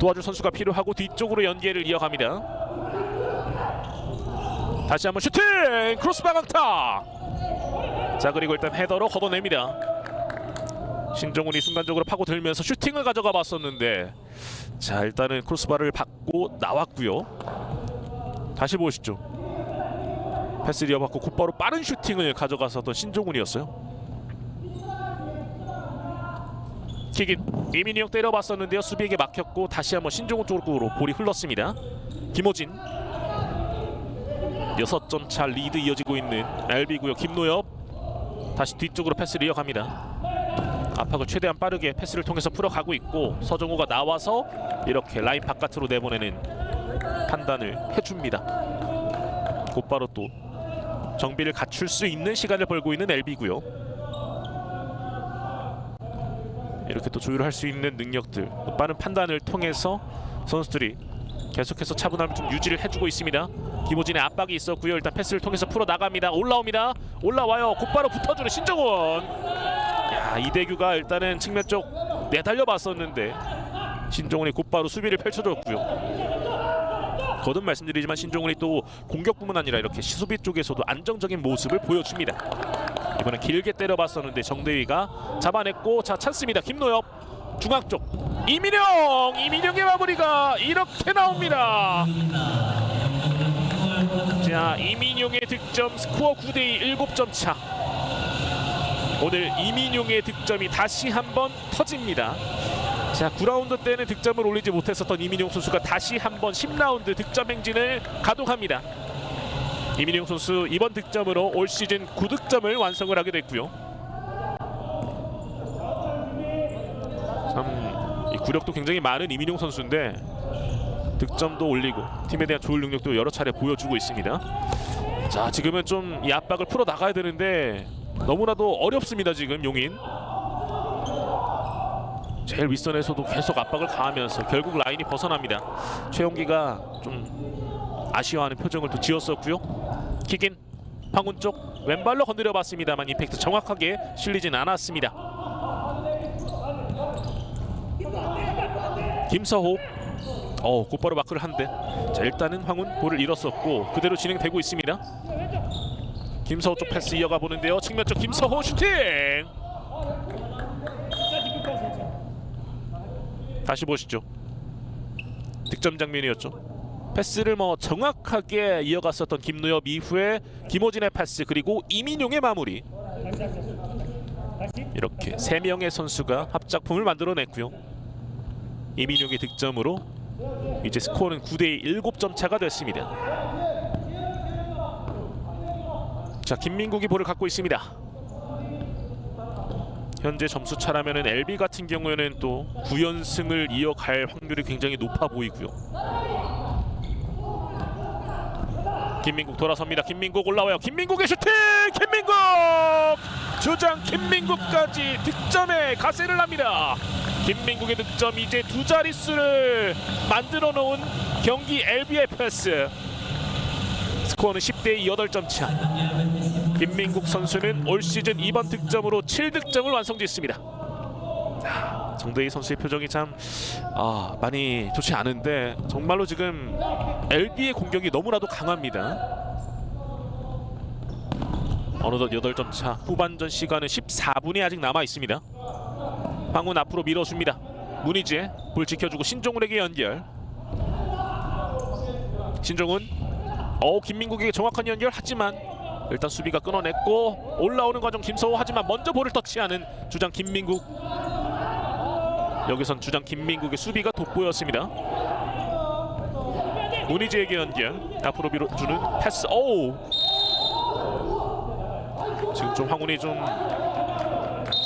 도와줄 선수가 필요하고 뒤쪽으로 연계를 이어갑니다. 다시 한번 슈팅! 크로스바 강타! 자, 그리고 일단 헤더로 걷어냅니다. 신종훈이 순간적으로 파고들면서 슈팅을 가져가 봤었는데 자, 일단은 크로스바를 받고 나왔고요. 다시 보시죠. 패스 이어받고 곧바로 빠른 슈팅을 가져갔었던 신종훈이었어요. 킥인 이민용 때려봤었는데요. 수비에게 막혔고 다시 한번 신종훈 쪽으로 볼이 흘렀습니다. 김호진 6점 차 리드 이어지고 있는 LB고요. 김노엽 다시 뒤쪽으로 패스를 이어갑니다. 압박을 최대한 빠르게 패스를 통해서 풀어가고 있고 서정우가 나와서 이렇게 라인 바깥으로 내보내는 판단을 해줍니다. 곧바로 또 정비를 갖출 수 있는 시간을 벌고 있는 LB고요. 이렇게 또 조율할 수 있는 능력들, 또 빠른 판단을 통해서 선수들이 계속해서 차분함을 좀 유지를 해주고 있습니다. 김호진의 압박이 있었고요. 일단 패스를 통해서 풀어 나갑니다. 올라와요. 곧바로 붙어주는 신정훈. 이대규가 일단은 측면 쪽 내달려 봤었는데 신종훈이 곧바로 수비를 펼쳐줬고요. 거듭 말씀드리지만 신종훈이 또 공격뿐만 아니라 이렇게 수비 쪽에서도 안정적인 모습을 보여줍니다. 이번엔 길게 때려봤었는데 정대위가 잡아냈고, 자 찬스입니다. 김노엽 중앙 쪽 이민영의 마무리가 이렇게 나옵니다. 자 이민용의 득점, 스코어 9대2 7점 차. 오늘 이민용의 득점이 다시 한번 터집니다. 자 9라운드 때는 득점을 올리지 못했었던 이민용 선수가 다시 한번 10라운드 득점 행진을 가동합니다. 이민용 선수 이번 득점으로 올 시즌 9득점을 완성을 하게 됐고요. 참 이 구력도 굉장히 많은 이민용 선수인데 득점도 올리고 팀에 대한 조율 능력도 여러 차례 보여주고 있습니다. 자 지금은 좀 이 압박을 풀어 나가야 되는데 너무나도 어렵습니다. 지금 용인 제일 윗선에서도 계속 압박을 가하면서 결국 라인이 벗어납니다. 최용기가 좀 아쉬워하는 표정을 또 지었었고요. 킥인 황훈 쪽 왼발로 건드려봤습니다만 임팩트 정확하게 실리진 않았습니다. 김서호 곧바로 마크를 한대. 자 일단은 황훈 볼을 잃었었고 그대로 진행되고 있습니다. 김서호 쪽 패스 이어가 보는데요. 측면 쪽 김서호 슈팅. 다시 보시죠. 득점 장면이었죠. 패스를 정확하게 이어갔었던 김노엽 이후에 김호진의 패스 그리고 이민용의 마무리. 이렇게 3명의 선수가 합작품을 만들어냈고요. 이민용의 득점으로 이제 스코어는 9대2 7점 차가 됐습니다. 자 김민국이 볼을 갖고 있습니다. 현재 점수 차라면은 LB 같은 경우에는 또 9연승을 이어갈 확률이 굉장히 높아 보이고요. 김민국 돌아섭니다. 김민국 올라와요. 김민국의 슈팅! 김민국! 주장 김민국까지 득점에 가세를 합니다. 김민국의 득점 이제 두 자릿수를 만들어 놓은 경기 LBFS. 스코어는 10대2 8점 차. 김민국 선수는 올 시즌 이번 득점으로 7득점을 완성짓습니다. 정대희 선수의 표정이 참 많이 좋지 않은데 정말로 지금 LB의 공격이 너무나도 강합니다. 어느덧 8점 차. 후반전 시간은 14분이 아직 남아 있습니다. 황훈 앞으로 밀어줍니다. 문희재 볼 지켜주고 신종훈에게 연결. 신종훈 김민국에게 정확한 연결. 하지만 일단 수비가 끊어냈고 올라오는 과정 김서호. 하지만 먼저 볼을 터치하는 주장 김민국. 여기선 주장 김민국의 수비가 돋보였습니다. 문희재에게 연결. 앞으로 밀어주는 패스. 지금 좀 황훈이 좀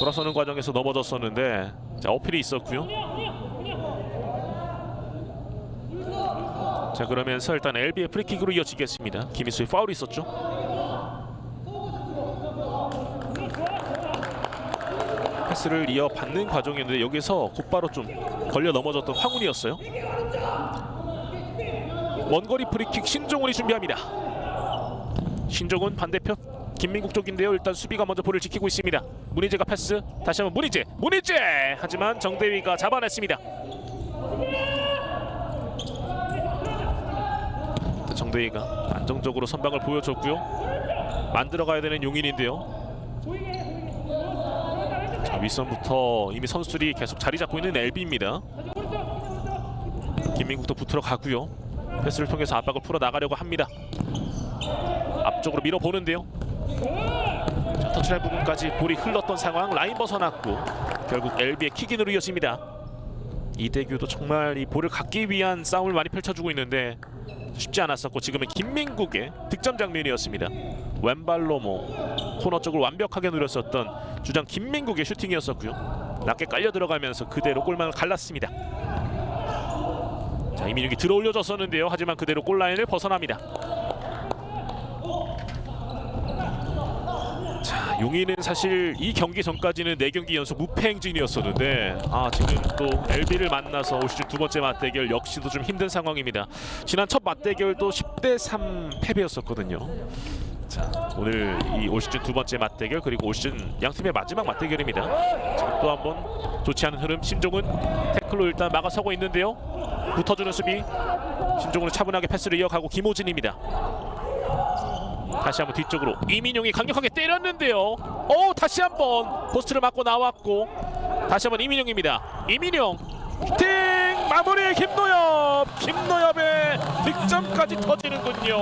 돌아서는 과정에서 넘어졌었는데 자 어필이 있었고요. 자 그러면서 일단 LB의 프리킥으로 이어지겠습니다. 김희수의 파울이 있었죠. 패스를 이어받는 과정이었는데 여기서 곧바로 좀 걸려 넘어졌던 황훈이었어요. 원거리 프리킥 신종훈이 준비합니다. 신종훈 반대편 김민국 쪽인데요. 일단 수비가 먼저 볼을 지키고 있습니다. 문희재가 패스. 다시 한번 문희재. 하지만 정대위가 잡아냈습니다. 정대위가 안정적으로 선방을 보여줬고요. 만들어가야 되는 용인인데요. 자, 윗선부터 이미 선수들이 계속 자리 잡고 있는 LB입니다. 김민국도 붙으러 가고요. 패스를 통해서 압박을 풀어 나가려고 합니다. 앞쪽으로 밀어보는데요. 자, 터치라인 부분까지 볼이 흘렀던 상황. 라인 벗어났고 결국 LB의 킥인으로 이어집니다. 이대규도 정말 이 볼을 갖기 위한 싸움을 많이 펼쳐주고 있는데 쉽지 않았었고 지금은 김민국의 득점 장면이었습니다. 왼발로 코너 쪽을 완벽하게 누렸었던 주장 김민국의 슈팅이었었고요. 낮게 깔려 들어가면서 그대로 골망을 갈랐습니다. 자 이민욱이 들어 올려줬었는데요. 하지만 그대로 골라인을 벗어납니다. 자 용인은 사실 이 경기 전까지는 4경기 연속 무패 행진이었었는데 지금 또 LB를 만나서 올 시즌 2번째 맞대결 역시도 좀 힘든 상황입니다. 지난 첫 맞대결도 10대3 패배였었거든요. 자 오늘 이 올 시즌 2번째 맞대결 그리고 올 시즌 양팀의 마지막 맞대결입니다. 지금 또 한번 좋지 않은 흐름. 신종훈 태클로 일단 막아서고 있는데요. 붙어주는 수비. 신종훈은 차분하게 패스를 이어가고 김호진입니다. 다시 한번 뒤쪽으로 이민용이 강력하게 때렸는데요. 다시 한번 포스트를 맞고 나왔고 다시 한번 이민용입니다. 이민용 띵 마무리 김노엽의 득점까지 터지는군요.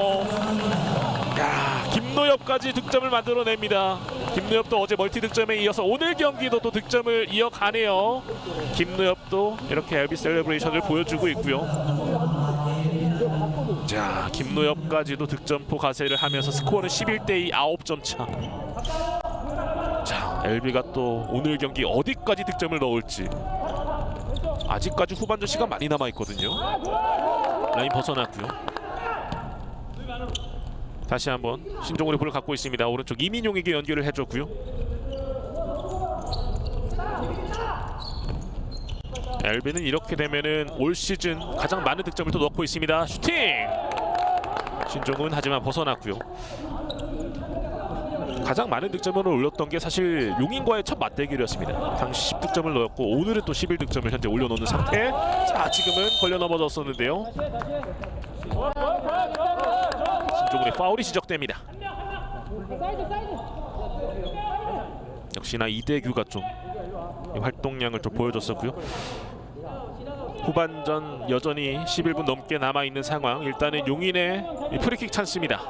야, 김노엽까지 득점을 만들어냅니다. 김노엽도 어제 멀티 득점에 이어서 오늘 경기도 또 득점을 이어가네요. 김노엽도 이렇게 LB 셀레브레이션을 보여주고 있고요. 자, 김노엽까지도 득점포 가세를 하면서 스코어는 11대2 9점 차. 자, LB가 또 오늘 경기 어디까지 득점을 넣을지. 아직까지 후반전 시간 많이 남아 있거든요. 라인 벗어났고요. 다시 한번 신종훈이 볼을 갖고 있습니다. 오른쪽 이민용에게 연결을 해줬고요. LB는 이렇게 되면은 올 시즌 가장 많은 득점을 또 넣고 있습니다. 슈팅! 신종훈 하지만 벗어났고요. 가장 많은 득점을 올렸던 게 사실 용인과의 첫 맞대결이었습니다. 당시 10득점을 넣었고 오늘은 또 11득점을 현재 올려놓는 상태. 자, 지금은 걸려 넘어졌었는데요. 신종훈의 파울이 지적됩니다. 역시나 이대규가 좀 활동량을 좀 보여줬었고요. 후반전 여전히 11분 넘게 남아있는 상황. 일단은 용인의 프리킥 찬스입니다.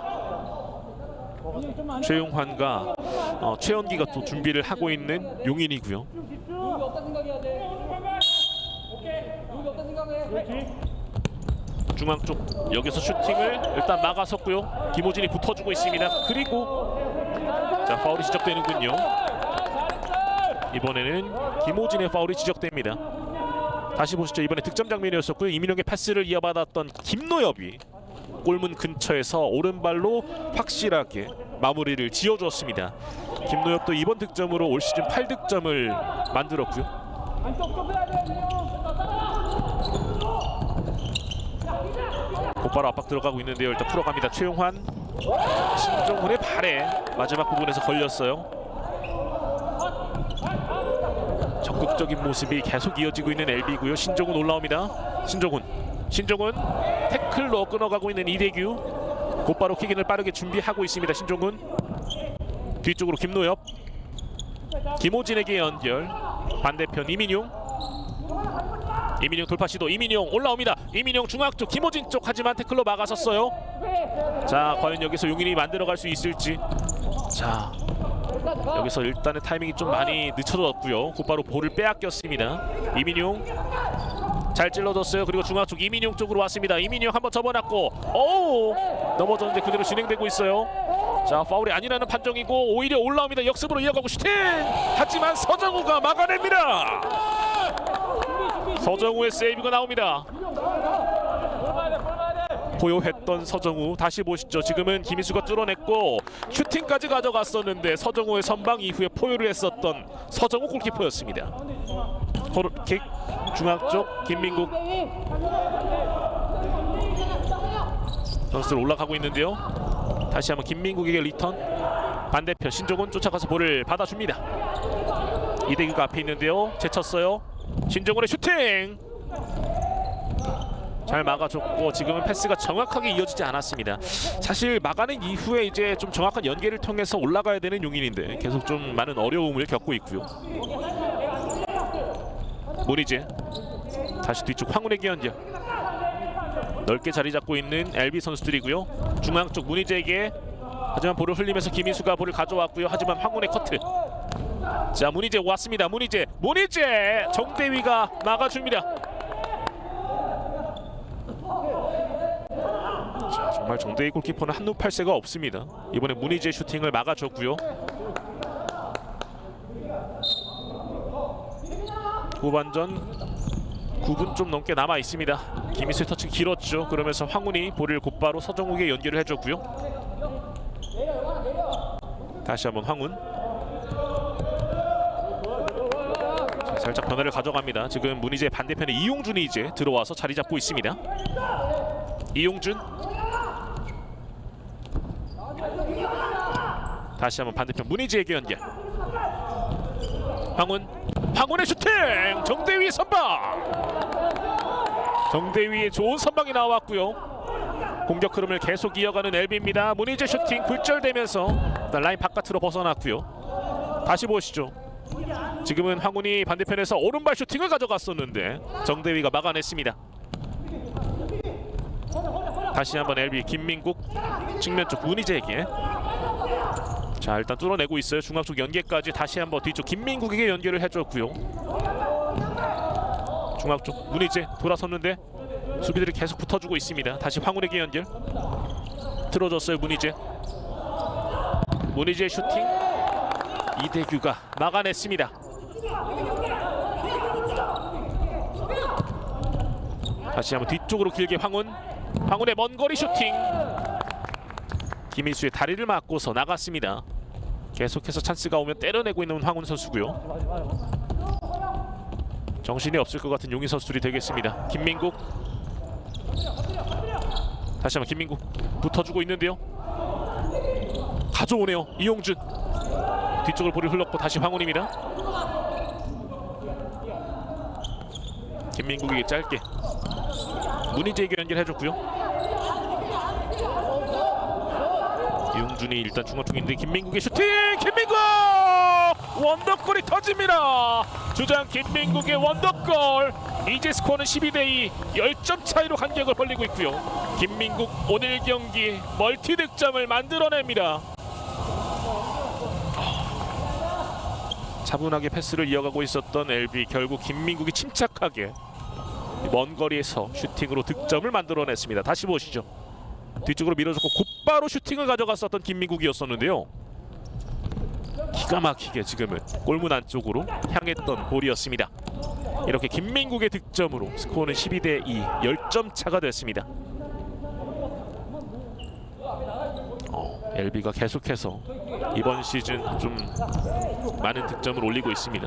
최용환과 최연기가 또 준비를 하고 있는 용인이고요. 중앙 쪽 여기서 슈팅을 일단 막아섰고요. 김호진이 붙어주고 있습니다. 그리고 자, 파울이 지적되는군요. 이번에는 김호진의 파울이 지적됩니다. 다시 보시죠. 이번에 득점 장면이었었고요. 이민용의 패스를 이어받았던 김노엽이 골문 근처에서 오른발로 확실하게 마무리를 지어주었습니다. 김노엽도 이번 득점으로 올 시즌 8득점을 만들었고요. 곧바로 압박 들어가고 있는데요. 일단 풀어갑니다. 최용환. 신종훈의 발에 마지막 부분에서 걸렸어요. 적극적인 모습이 계속 이어지고 있는 LB고요. 신종훈 올라옵니다. 신종훈 태클로 끊어가고 있는 이대규. 곧바로 킥인을 빠르게 준비하고 있습니다. 신종훈 뒤쪽으로 김노엽, 김호진에게 연결. 반대편 이민용 돌파 시도. 이민용 올라옵니다. 이민용 중앙 쪽 김호진 쪽 하지만 태클로 막아섰어요. 자, 과연 여기서 용인이 만들어갈 수 있을지. 자, 여기서 일단은 타이밍이 좀 많이 늦춰졌고요. 곧바로 볼을 빼앗겼습니다. 이민용 잘 찔러줬어요. 그리고 중앙 쪽 이민용 쪽으로 왔습니다. 이민용 한번 접어놨고 넘어졌는데 그대로 진행되고 있어요. 자, 파울이 아니라는 판정이고 오히려 올라옵니다. 역습으로 이어가고 슈팅! 하지만 서정우가 막아냅니다. 서정우의 세이브가 나옵니다. 보여했던 서정우 다시 보시죠. 지금은 김희수가 뚫어냈고 슈팅까지 가져갔었는데 서정우의 선방 이후에 포효를 했었던 서정우 골키퍼였습니다. 코너킥 중앙 쪽 김민국 선수들 올라가고 있는데요. 다시 한번 김민국에게 리턴. 반대편 신종훈 쫓아가서 볼을 받아줍니다. 이대규가 앞에 있는데요. 제쳤어요. 신종훈의 슈팅 잘 막아줬고 지금은 패스가 정확하게 이어지지 않았습니다. 사실 막아낸 이후에 이제 좀 정확한 연계를 통해서 올라가야 되는 용인인데 계속 좀 많은 어려움을 겪고 있고요. 문희재 다시 뒤쪽 황운에게 연결. 넓게 자리 잡고 있는 LB 선수들이고요. 중앙 쪽 문희재에게 하지만 볼을 흘리면서 김희수가 볼을 가져왔고요. 하지만 황운의 커트. 자, 문희재 왔습니다. 문희재 정대위가 막아줍니다. 자, 정말 정대위 골키퍼는 한눈 팔 새가 없습니다. 이번에 문희재 슈팅을 막아줬고요. 후반전 9분 좀 넘게 남아 있습니다. 김희수의 터치 길었죠. 그러면서 황운이 볼을 곧바로 서정욱에 연결을 해줬고요. 다시 한번 황운. 자, 살짝 변화를 가져갑니다. 지금 문희재 반대편에 이용준이 이제 들어와서 자리 잡고 있습니다. 이용준. 다시 한번 반대편 문희재에게 연결. 황운의 슈팅! 정대위의 선방! 정대위의 좋은 선방이 나왔고요. 공격 흐름을 계속 이어가는 LB입니다. 문희재 슈팅 굴절되면서 일단 라인 바깥으로 벗어났고요. 다시 보시죠. 지금은 황훈이 반대편에서 오른발 슈팅을 가져갔었는데 정대위가 막아냈습니다. 다시 한번 LB 김민국 측면 쪽 문희재에게. 자, 일단 뚫어내고 있어요. 중앙 쪽 연계까지 다시 한번 뒤쪽 김민국에게 연결을 해줬고요. 중앙 쪽 문희재 돌아섰는데 수비들이 계속 붙어주고 있습니다. 다시 황훈에게 연결. 틀어줬어요. 문희재 슈팅 이대규가 막아냈습니다. 다시 한번 뒤쪽으로 길게 황훈의 먼 거리 슈팅. 김희수의 다리를 맞고서 나갔습니다. 계속해서 찬스가 오면 때려내고 있는 황훈 선수고요. 정신이 없을 것 같은 용인 선수들이 되겠습니다. 김민국. 다시 한번 김민국 붙어주고 있는데요. 가져오네요. 이용준. 뒤쪽으로 볼이 흘렀고 다시 황훈입니다. 김민국이 짧게 문희재에게 연결해줬고요. 이용준이 일단 중앙 쪽인데 김민국의 슈팅! 김민국! 원더골이 터집니다. 주장 김민국의 원더골. 이제 스코어는 12대2 10점 차이로 간격을 벌리고 있고요. 김민국 오늘 경기 멀티 득점을 만들어냅니다. 차분하게 패스를 이어가고 있었던 LB 결국 김민국이 침착하게 먼 거리에서 슈팅으로 득점을 만들어냈습니다. 다시 보시죠. 뒤쪽으로 밀어줬고 곧바로 슈팅을 가져갔었던 김민국이었었는데요. 기가 막히게 지금은 골문 안쪽으로 향했던 볼이었습니다. 이렇게 김민국의 득점으로 스코어는 12대2 10점 차가 됐습니다. LB가 계속해서 이번 시즌 좀 많은 득점을 올리고 있습니다.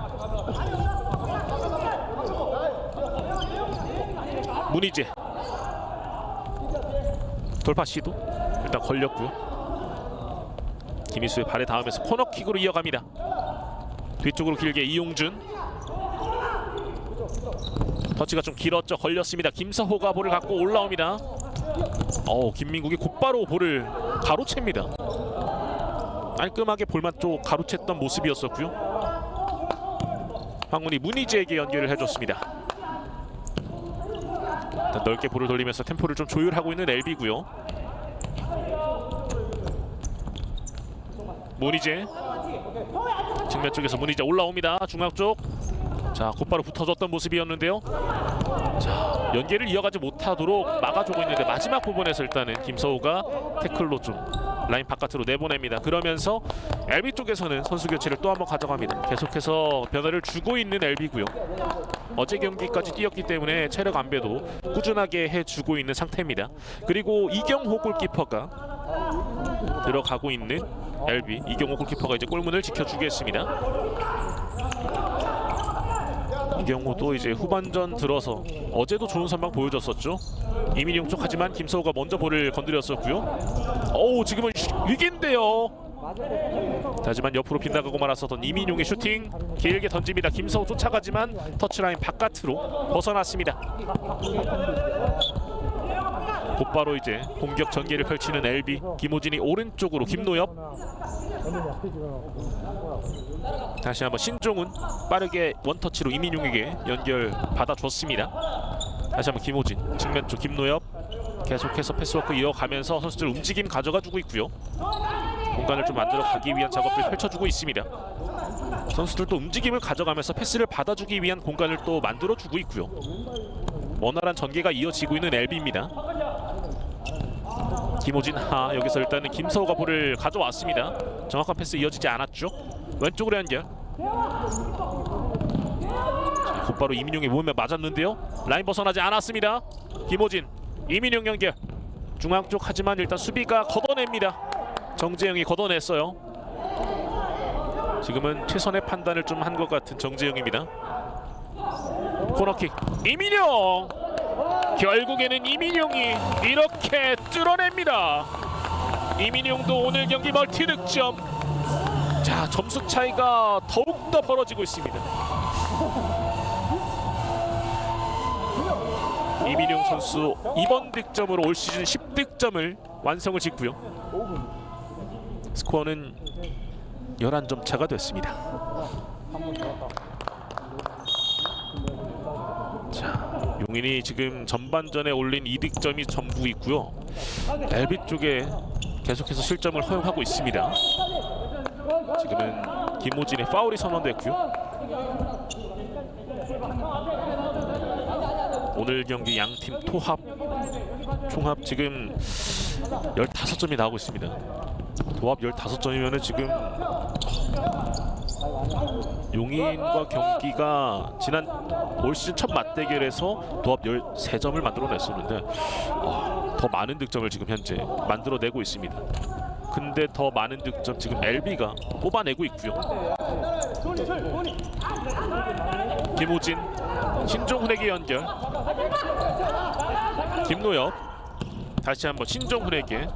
문희재 돌파 시도 일단 걸렸고요. 김희수의 발에 닿으면서 코너킥으로 이어갑니다. 뒤쪽으로 길게 이용준. 터치가 좀 길었죠. 걸렸습니다. 김서호가 볼을 갖고 올라옵니다. 김민국이 곧바로 볼을 가로챕니다. 깔끔하게 볼만 쪽 가로챘던 모습이었었고요. 황훈이 문희재에게 연결을 해줬습니다. 일단 넓게 볼을 돌리면서 템포를 좀 조율하고 있는 LB고요. 문희재 측면 쪽에서 문희재 올라옵니다. 중앙 쪽. 자, 곧바로 붙어줬던 모습이었는데요. 자, 연계를 이어가지 못하도록 막아주고 있는데 마지막 부분에서 일단은 김서우가 태클로 좀 라인 바깥으로 내보냅니다. 그러면서 LB 쪽에서는 선수 교체를 또 한번 가져갑니다. 계속해서 변화를 주고 있는 LB고요. 어제 경기까지 뛰었기 때문에 체력 안배도 꾸준하게 해주고 있는 상태입니다. 그리고 이경호 골키퍼가 들어가고 있는 LB. 이경호 골키퍼가 이제 골문을 지켜주겠습니다. 이경호도 이제 후반전 들어서 어제도 좋은 선방 보여줬었죠. 이민용 쪽 하지만 김서우가 먼저 볼을 건드렸었고요. 지금은 위기인데요. 하지만 옆으로 빗나가고 말았었던 이민용의 슈팅 길게 던집니다. 김서우 쫓아가지만 터치라인 바깥으로 벗어났습니다. 곧바로 이제 공격 전개를 펼치는 LB. 김호진이 오른쪽으로 김노엽. 다시 한번 신종훈 빠르게 원터치로 이민용에게 연결 받아줬습니다. 다시 한번 김호진 측면 쪽 김노엽. 계속해서 패스워크 이어가면서 선수들 움직임 가져가주고 있고요. 공간을 좀 만들어 가기 위한 작업을 펼쳐주고 있습니다. 선수들도 움직임을 가져가면서 패스를 받아주기 위한 공간을 또 만들어주고 있고요. 원활한 전개가 이어지고 있는 LB입니다. 김호진 여기서 일단은 김서우가 볼을 가져왔습니다. 정확한 패스 이어지지 않았죠. 왼쪽으로 연결. 자, 곧바로 이민용의 몸에 맞았는데요. 라인 벗어나지 않았습니다. 김호진, 이민용 연결. 중앙 쪽 하지만 일단 수비가 걷어냅니다. 정재영이 걷어냈어요. 지금은 최선의 판단을 좀 한 것 같은 정재영입니다. 코너킥 이민용. 결국에는 이민용이 이렇게 뚫어냅니다. 이민용도 오늘 경기 멀티 득점. 자, 점수 차이가 더욱더 벌어지고 있습니다. 이민용 선수 이번 득점으로 올 시즌 10득점을 완성을 짓고요. 스코어는 11점 차가 됐습니다. 자, 용인이 지금 전반전에 올린 2득점이 전부 있고요. LB 쪽에 계속해서 실점을 허용하고 있습니다. 지금은 김호진의 파울이 선언됐고요. 오늘 경기 양팀 토합 총합 지금 15점이 나오고 있습니다. 도합 15점이면 지금 용인과 경기가 지난 올 시즌 첫 맞대결에서 도합 13점을 만들어냈었는데 더 많은 득점을 지금 현재 만들어내고 있습니다. 근데 더 많은 득점 지금 LB가 뽑아내고 있고요. 김호진, 신종훈에게 연결. 김노엽 다시 한번 신종훈에게.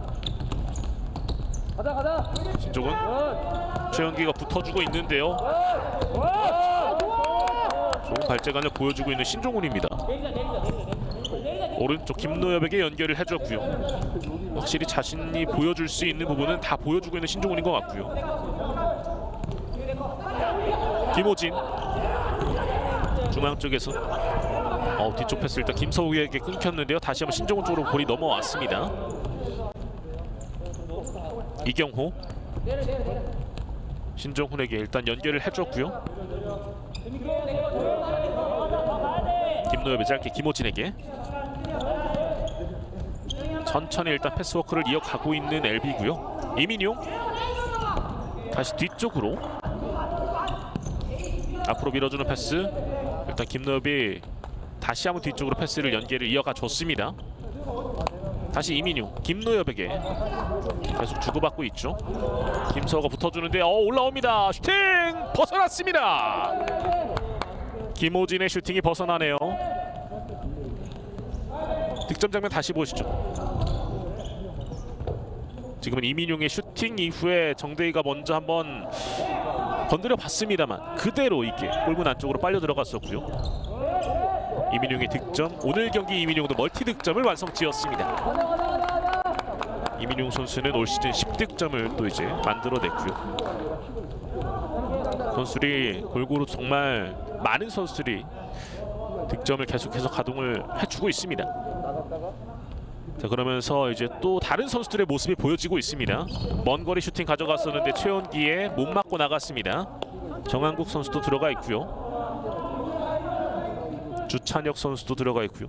신종훈, 최현기가 붙어주고 있는데요. 좋은 발재간을 보여주고 있는 신종훈입니다. 오른쪽 김노엽에게 연결을 해줬고요. 확실히 자신이 보여줄 수 있는 부분은 다 보여주고 있는 신종훈인 것 같고요. 김호진 중앙 쪽에서 뒤쪽 패스 일단 김서우에게 끊겼는데요. 다시 한번 신종훈 쪽으로 볼이 넘어왔습니다. 이경호, 신종훈에게 일단 연결을 해줬고요. 김노엽이 짧게 김호진에게. 천천히 일단 패스워크를 이어가고 있는 LB고요. 이민용 다시 뒤쪽으로 앞으로 밀어주는 패스. 일단 김노엽이 다시 한번 뒤쪽으로 패스를 연계를 이어가 줬습니다. 다시 이민용, 김노엽에게 계속 주고받고 있죠. 김서우가 붙어주는데 올라옵니다. 슈팅 벗어났습니다. 김호진의 슈팅이 벗어나네요. 득점 장면 다시 보시죠. 지금은 이민용의 슈팅 이후에 정대희가 먼저 한번 건드려 봤습니다만 그대로 이게 골문 안쪽으로 빨려 들어갔었고요. 이민용의 득점, 오늘 경기 이민용도 멀티 득점을 완성지었습니다. 이민용 선수는 올 시즌 10득점을 또 이제 만들어냈고요. 선수들이 골고루 정말 많은 선수들이 득점을 계속해서 가동을 해주고 있습니다. 자, 그러면서 이제 또 다른 선수들의 모습이 보여지고 있습니다. 먼 거리 슈팅 가져갔었는데 최원기에 못 맞고 나갔습니다. 정한국 선수도 들어가 있고요. 주찬혁 선수도 들어가 있고요.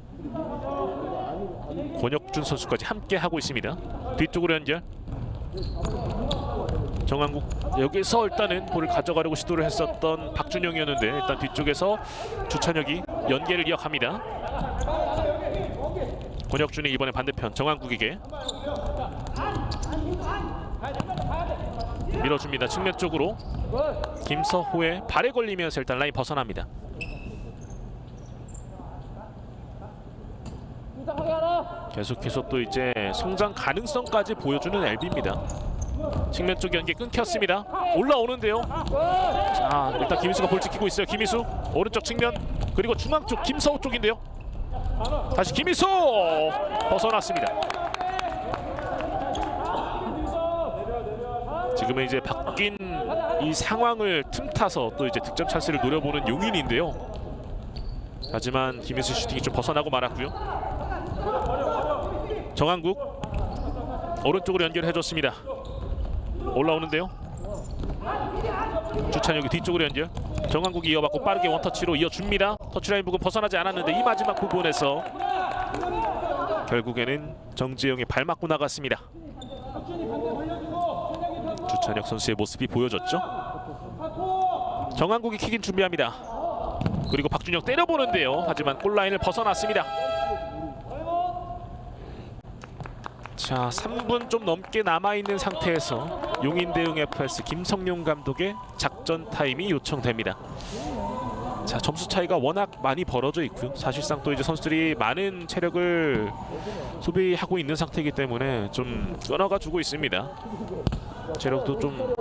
권혁준 선수까지 함께 하고 있습니다. 뒤쪽으로 연결. 정한국 여기서 일단은 볼을 가져가려고 시도를 했었던 박준영이었는데 일단 뒤쪽에서 주찬혁이 연계를 이어갑니다. 권혁준이 이번에 반대편 정한국에게 밀어줍니다. 측면 쪽으로 김서호의 발에 걸리면서 일단 라인 벗어납니다. 계속해서 또 이제 성장 가능성까지 보여주는 LB입니다. 측면 쪽 연계 끊겼습니다. 올라오는데요. 자, 일단 김희수가 볼 지키고 있어요. 김희수 오른쪽 측면 그리고 중앙 쪽 김서우 쪽인데요. 다시 김희수 벗어났습니다. 지금은 이제 바뀐 이 상황을 틈타서 또 이제 득점 찬스를 노려보는 용인인데요. 하지만 김희수 슈팅이 좀 벗어나고 말았고요. 정한국 오른쪽으로 연결해줬습니다. 올라오는데요. 주찬혁이 뒤쪽으로 연결. 정한국이 이어받고 빠르게 원터치로 이어줍니다. 터치라인 부분 벗어나지 않았는데 이 마지막 부분에서 결국에는 정지영이 발 맞고 나갔습니다. 주찬혁 선수의 모습이 보여졌죠. 정한국이 킥인 준비합니다. 그리고 박준혁 때려보는데요. 하지만 골라인을 벗어났습니다. 자, 3분 좀 넘게 남아있는 상태에서 용인 대응 FS 김성룡 감독의 작전 타임이 요청됩니다. 자, 점수 차이가 워낙 많이 벌어져 있고요. 사실상 또 이제 선수들이 많은 체력을 소비하고 있는 상태이기 때문에 좀 끊어가 주고 있습니다. 체력도 좀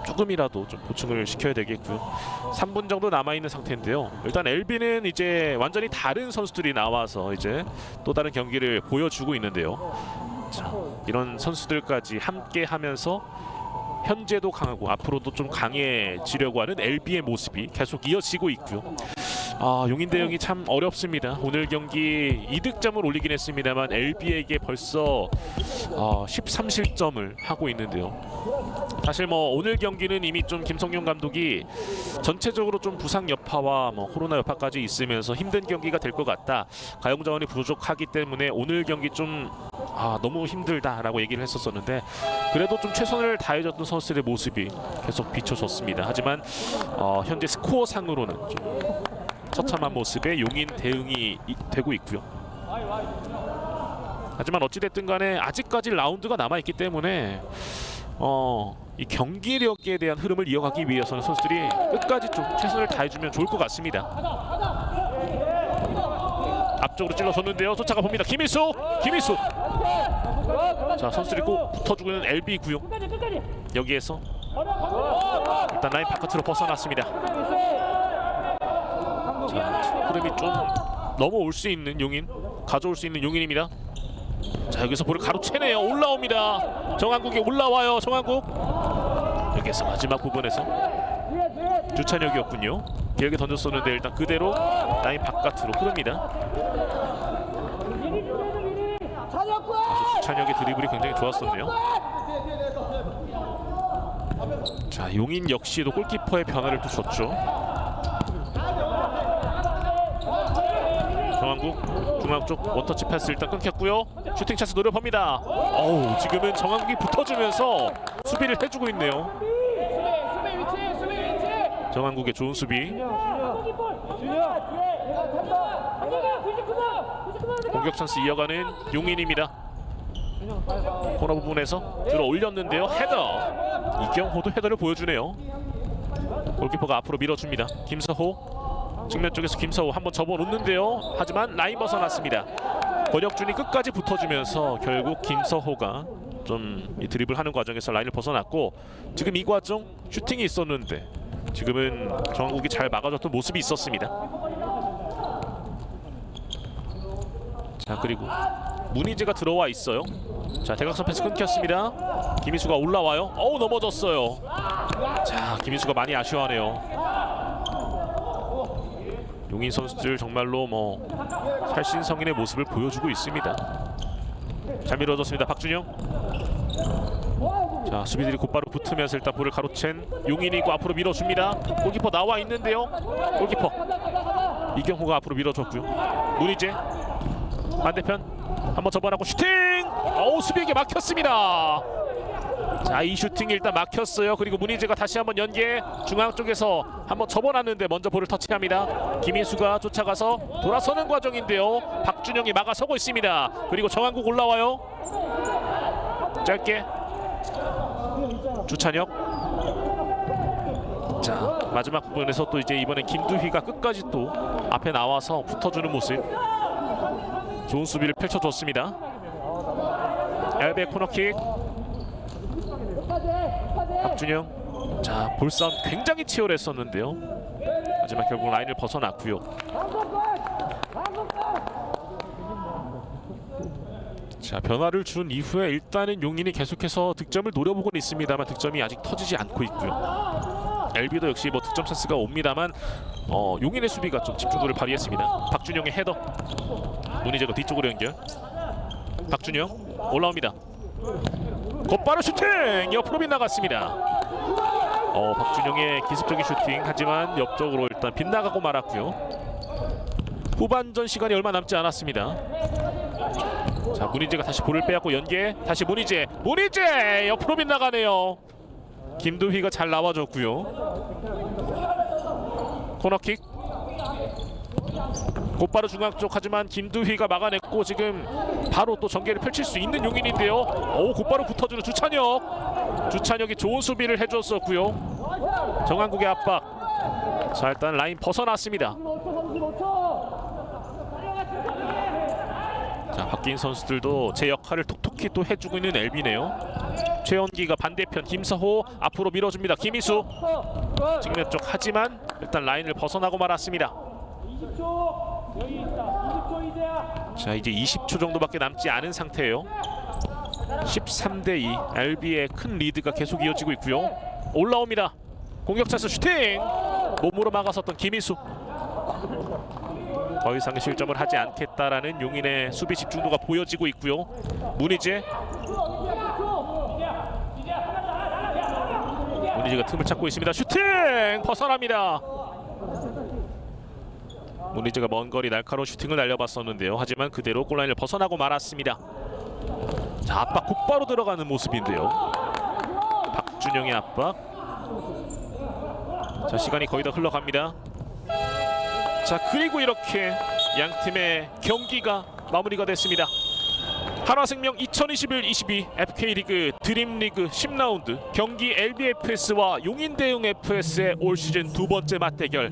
조금이라도 좀 보충을 시켜야 되겠고요. 3분 정도 남아 있는 상태인데요. 일단 LB는 이제 완전히 다른 선수들이 나와서 이제 또 다른 경기를 보여주고 있는데요. 자, 이런 선수들까지 함께 하면서 현재도 강하고 앞으로도 좀 강해지려고 하는 LB의 모습이 계속 이어지고 있고요. 용인 대응이 참 어렵습니다. 오늘 경기 2득점을 올리긴 했습니다만 LB에게 벌써 13실점을 하고 있는데요. 사실 뭐 오늘 경기는 이미 좀 김성용 감독이 전체적으로 좀 부상 여파와 뭐 코로나 여파까지 있으면서 힘든 경기가 될 것 같다. 가용 자원이 부족하기 때문에 오늘 경기 좀 너무 힘들다라고 얘기를 했었었는데 그래도 좀 최선을 다해줬던 선수들의 모습이 계속 비춰졌습니다. 하지만 현재 스코어 상으로는 좀 처참한 모습의 용인 대응이 되고 있고요. 하지만 어찌됐든 간에 아직까지 라운드가 남아있기 때문에 이 경기력에 대한 흐름을 이어가기 위해서는 선수들이 끝까지 좀 최선을 다해주면 좋을 것 같습니다. 앞쪽으로 찔러줬는데요. 쫓아가 봅니다. 김희수! 자, 선수들이 꼭 붙어주고 있는 LB고요. 여기에서 일단 라인 바깥으로 벗어났습니다. 자, 흐름이 좀 넘어올 수 있는 용인, 가져올 수 있는 용인입니다. 자, 여기서 볼을 가로채네요. 올라옵니다. 정한국이 올라와요. 정한국. 여기서 마지막 부분에서 주찬혁이었군요. 길게 던졌었는데 일단 그대로 라인 바깥으로 흐릅니다. 주찬혁의 드리블이 굉장히 좋았었네요. 자, 용인 역시도 골키퍼의 변화를 또 줬죠. 정한국 중앙 쪽 원터치 패스 일단 끊겼고요. 슈팅 찬스 노려봅니다. 지금은 정한국이 붙어주면서 수비를 해주고 있네요. 정한국의 좋은 수비. 공격 찬스 이어가는 용인입니다. 코너 부분에서 들어 올렸는데요. 헤더. 이경호도 헤더를 보여주네요. 골키퍼가 앞으로 밀어줍니다. 김서호 측면 쪽에서 김서호 한번 접어놓는데요. 하지만 라인 벗어났습니다. 권혁준이 끝까지 붙어주면서 결국 김서호가 좀 이 드리블하는 과정에서 라인을 벗어났고 지금 이 과정 슈팅이 있었는데 지금은 정한국이 잘 막아줬던 모습이 있었습니다. 자, 그리고 문희재가 들어와 있어요. 자, 대각선 패스 끊겼습니다. 김희수가 올라와요. 넘어졌어요. 자, 김희수가 많이 아쉬워하네요. 용인 선수들 정말로 뭐 살신성인의 모습을 보여주고 있습니다. 잘 밀어줬습니다. 박준영. 자, 수비들이 곧바로 붙으면서 일단 볼을 가로챈 용인이고 앞으로 밀어줍니다. 골키퍼 나와 있는데요. 골키퍼 이경호가 앞으로 밀어줬고요. 문희재 반대편 한번 접어나고 슈팅! 수비에게 막혔습니다. 자, 이 슈팅이 일단 막혔어요. 그리고 문희재가 다시 한번 연계 중앙 쪽에서 한번 접어놨는데 먼저 볼을 터치합니다. 김희수가 쫓아가서 돌아서는 과정인데요. 박준영이 막아서고 있습니다. 그리고 정한국 올라와요. 짧게 주찬혁. 자, 마지막 부분에서 또 이제 이번엔 김두희가 끝까지 또 앞에 나와서 붙어주는 모습. 좋은 수비를 펼쳐줬습니다. 엘베 코너킥. 박준영. 자, 볼싸움 굉장히 치열했었는데요. 하지만 결국 라인을 벗어났고요. 자, 변화를 준 이후에 일단은 용인이 계속해서 득점을 노려보고는 있습니다만 득점이 아직 터지지 않고 있고요. LB도 역시 뭐 득점 찬스가 옵니다만 용인의 수비가 좀 집중도를 발휘했습니다. 박준영의 헤더. 문희재가 뒤쪽으로 연결. 박준영 올라옵니다. 곧바로 슈팅! 옆으로 빗나갔습니다. 박준영의 기습적인 슈팅. 하지만 옆쪽으로 일단 빗나가고 말았고요. 후반전 시간이 얼마 남지 않았습니다. 자, 문희재가 다시 볼을 빼앗고 연계. 다시 문희재 옆으로 빗나가네요. 김두희가 잘 나와줬고요. 코너킥. 곧바로 중앙 쪽. 하지만 김두희가 막아냈고 지금 바로 또 전개를 펼칠 수 있는 용인인데요. 곧바로 붙어주는 주찬혁이 좋은 수비를 해줬었고요. 정한국의 압박. 자, 일단 라인 벗어났습니다. 자, 자, 바뀐 선수들도 제 역할을 톡톡히 또 해주고 있는 LB네요. 최원기가 반대편 김서호 앞으로 밀어줍니다. 김희수 측면 쪽 하지만 일단 라인을 벗어나고 말았습니다. 자, 이제 20초 정도밖에 남지 않은 상태예요. 13대2 LB의 큰 리드가 계속 이어지고 있고요. 올라옵니다. 공격 찬스 슈팅! 몸으로 막아섰던 김희수. 더 이상의 실점을 하지 않겠다라는 용인의 수비 집중도가 보여지고 있고요. 문희재. 문희재가 틈을 찾고 있습니다. 슈팅! 벗어납니다. 문희재가 먼 거리 날카로운 슈팅을 날려봤었는데요. 하지만 그대로 골라인을 벗어나고 말았습니다. 자, 압박 곧바로 들어가는 모습인데요. 박준영의 압박. 자, 시간이 거의 다 흘러갑니다. 자, 그리고 이렇게 양 팀의 경기가 마무리가 됐습니다. 한화생명 2021-22 FK리그 드림리그 10라운드 경기 LBFS와 용인대흥FS의 올 시즌 두 번째 맞대결.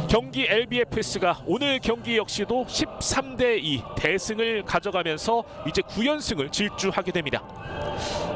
경기 LBFS가 오늘 경기 역시도 13대2 대승을 가져가면서 이제 9연승을 질주하게 됩니다.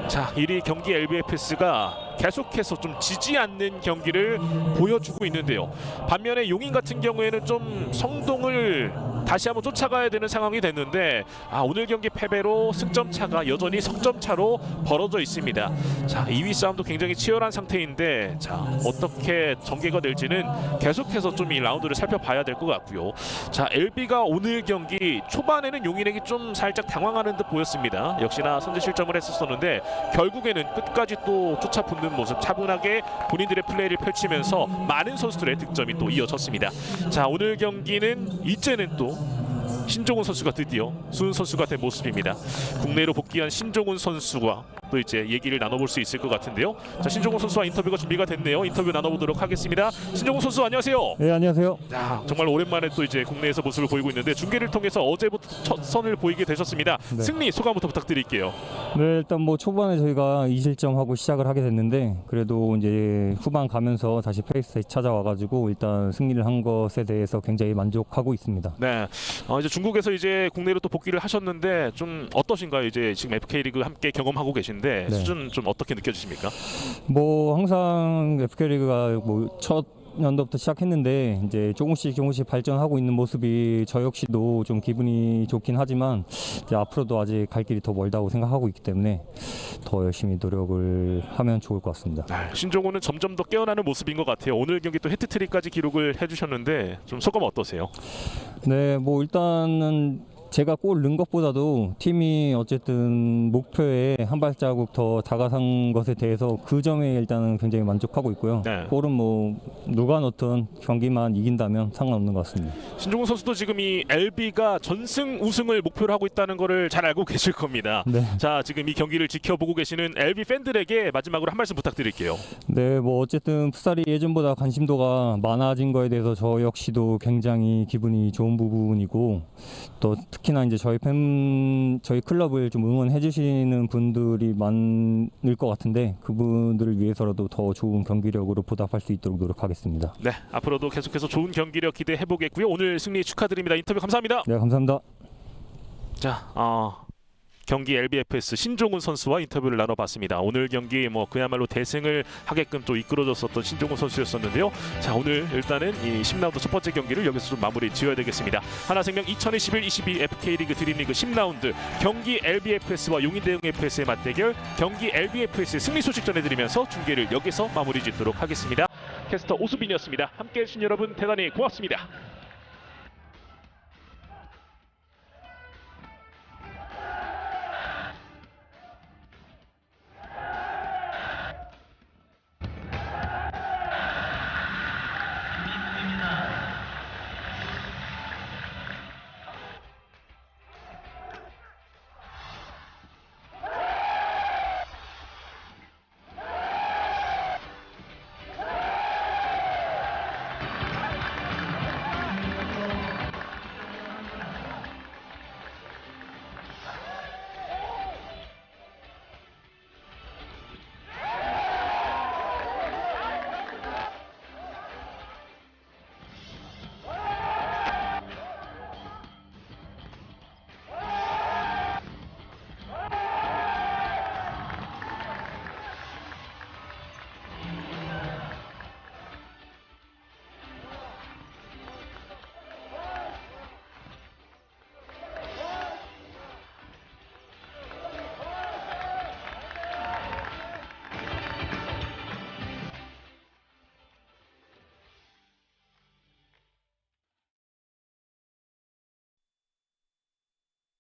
자, 1위 경기 LBFS가 계속해서 좀 지지 않는 경기를 보여주고 있는데요. 반면에 용인 같은 경우에는 좀 성동을 다시 한번 쫓아가야 되는 상황이 됐는데 오늘 경기 패배로 승점 차가 여전히 석점 차로 벌어져 있습니다. 자, 2위 싸움도 굉장히 치열한 상태인데 자, 어떻게 전개가 될지는 계속해서 좀 이 라운드를 살펴봐야 될 것 같고요. 자, LB가 오늘 경기 초반에는 용인에게 좀 살짝 당황하는 듯 보였습니다. 역시나 선제 실점을 했었는데 결국에는 끝까지 또 쫓아붙는 모습, 차분하게 본인들의 플레이를 펼치면서 많은 선수들의 득점이 또 이어졌습니다. 자, 오늘 경기는 이제는 또 신종훈 선수가 드디어 수훈 선수가 된 모습입니다. 국내로 복귀한 신종훈 선수와 또 이제 얘기를 나눠볼 수 있을 것 같은데요. 자, 신종훈 선수와 인터뷰가 준비가 됐네요. 인터뷰 나눠보도록 하겠습니다. 신종훈 선수 안녕하세요. 네, 안녕하세요. 자, 정말 오랜만에 또 이제 국내에서 모습을 보이고 있는데 중계를 통해서 어제부터 첫 선을 보이게 되셨습니다. 네. 승리 소감부터 부탁드릴게요. 네, 일단 뭐 초반에 저희가 2실점하고 시작을 하게 됐는데 그래도 이제 후반 가면서 다시 페이스에 찾아와가지고 일단 승리를 한 것에 대해서 굉장히 만족하고 있습니다. 네, 이제 중국에서 이제 국내로 또 복귀를 하셨는데 좀 어떠신가요? 이제 지금 FK리그 함께 경험하고 계신데 네. 수준 좀 어떻게 느껴지십니까? 뭐 항상 FK리그가 뭐 첫 연도부터 시작했는데 이제 조금씩 발전하고 있는 모습이 저 역시도 좀 기분이 좋긴 하지만 이제 앞으로도 아직 갈 길이 더 멀다고 생각하고 있기 때문에 더 열심히 노력을 하면 좋을 것 같습니다. 신종훈은 점점 더 깨어나는 모습인 것 같아요. 오늘 경기 또 해트트릭까지 기록을 해주셨는데 좀 소감 어떠세요? 네, 뭐 일단은 제가 골 넣은 것보다도 팀이 어쨌든 목표에 한 발자국 더 다가선 것에 대해서 그 점에 일단은 굉장히 만족하고 있고요. 네. 골은 뭐 누가 넣든 경기만 이긴다면 상관없는 것 같습니다. 신종훈 선수도 지금 이 LB가 전승 우승을 목표로 하고 있다는 거를 잘 알고 계실 겁니다. 네. 자, 지금 이 경기를 지켜보고 계시는 LB 팬들에게 마지막으로 한 말씀 부탁드릴게요. 네, 뭐 어쨌든 풋살이 예전보다 관심도가 많아진 거에 대해서 저 역시도 굉장히 기분이 좋은 부분이고 또 특히나 이제 저희 클럽을 좀 응원해 주시는 분들이 많을 것 같은데 그분들을 위해서라도 더 좋은 경기력으로 보답할 수 있도록 노력하겠습니다. 네, 앞으로도 계속해서 좋은 경기력 기대해 보겠고요. 오늘 승리 축하드립니다. 인터뷰 감사합니다. 네, 감사합니다. 자, 경기 LBFS 신종훈 선수와 인터뷰를 나눠봤습니다. 오늘 경기 뭐 그야말로 대승을 하게끔 또 이끌어줬었던 신종훈 선수였었는데요. 자, 오늘 일단은 이 10라운드 첫 번째 경기를 여기서 좀 마무리 지어야 되겠습니다. 하나생명 2021-22 FK리그 드림리그 10라운드 경기 LBFS와 용인대흥FS의 맞대결 경기 LBFS 승리 소식 전해드리면서 중계를 여기서 마무리 짓도록 하겠습니다. 캐스터 오수빈이었습니다. 함께해 주신 여러분 대단히 고맙습니다.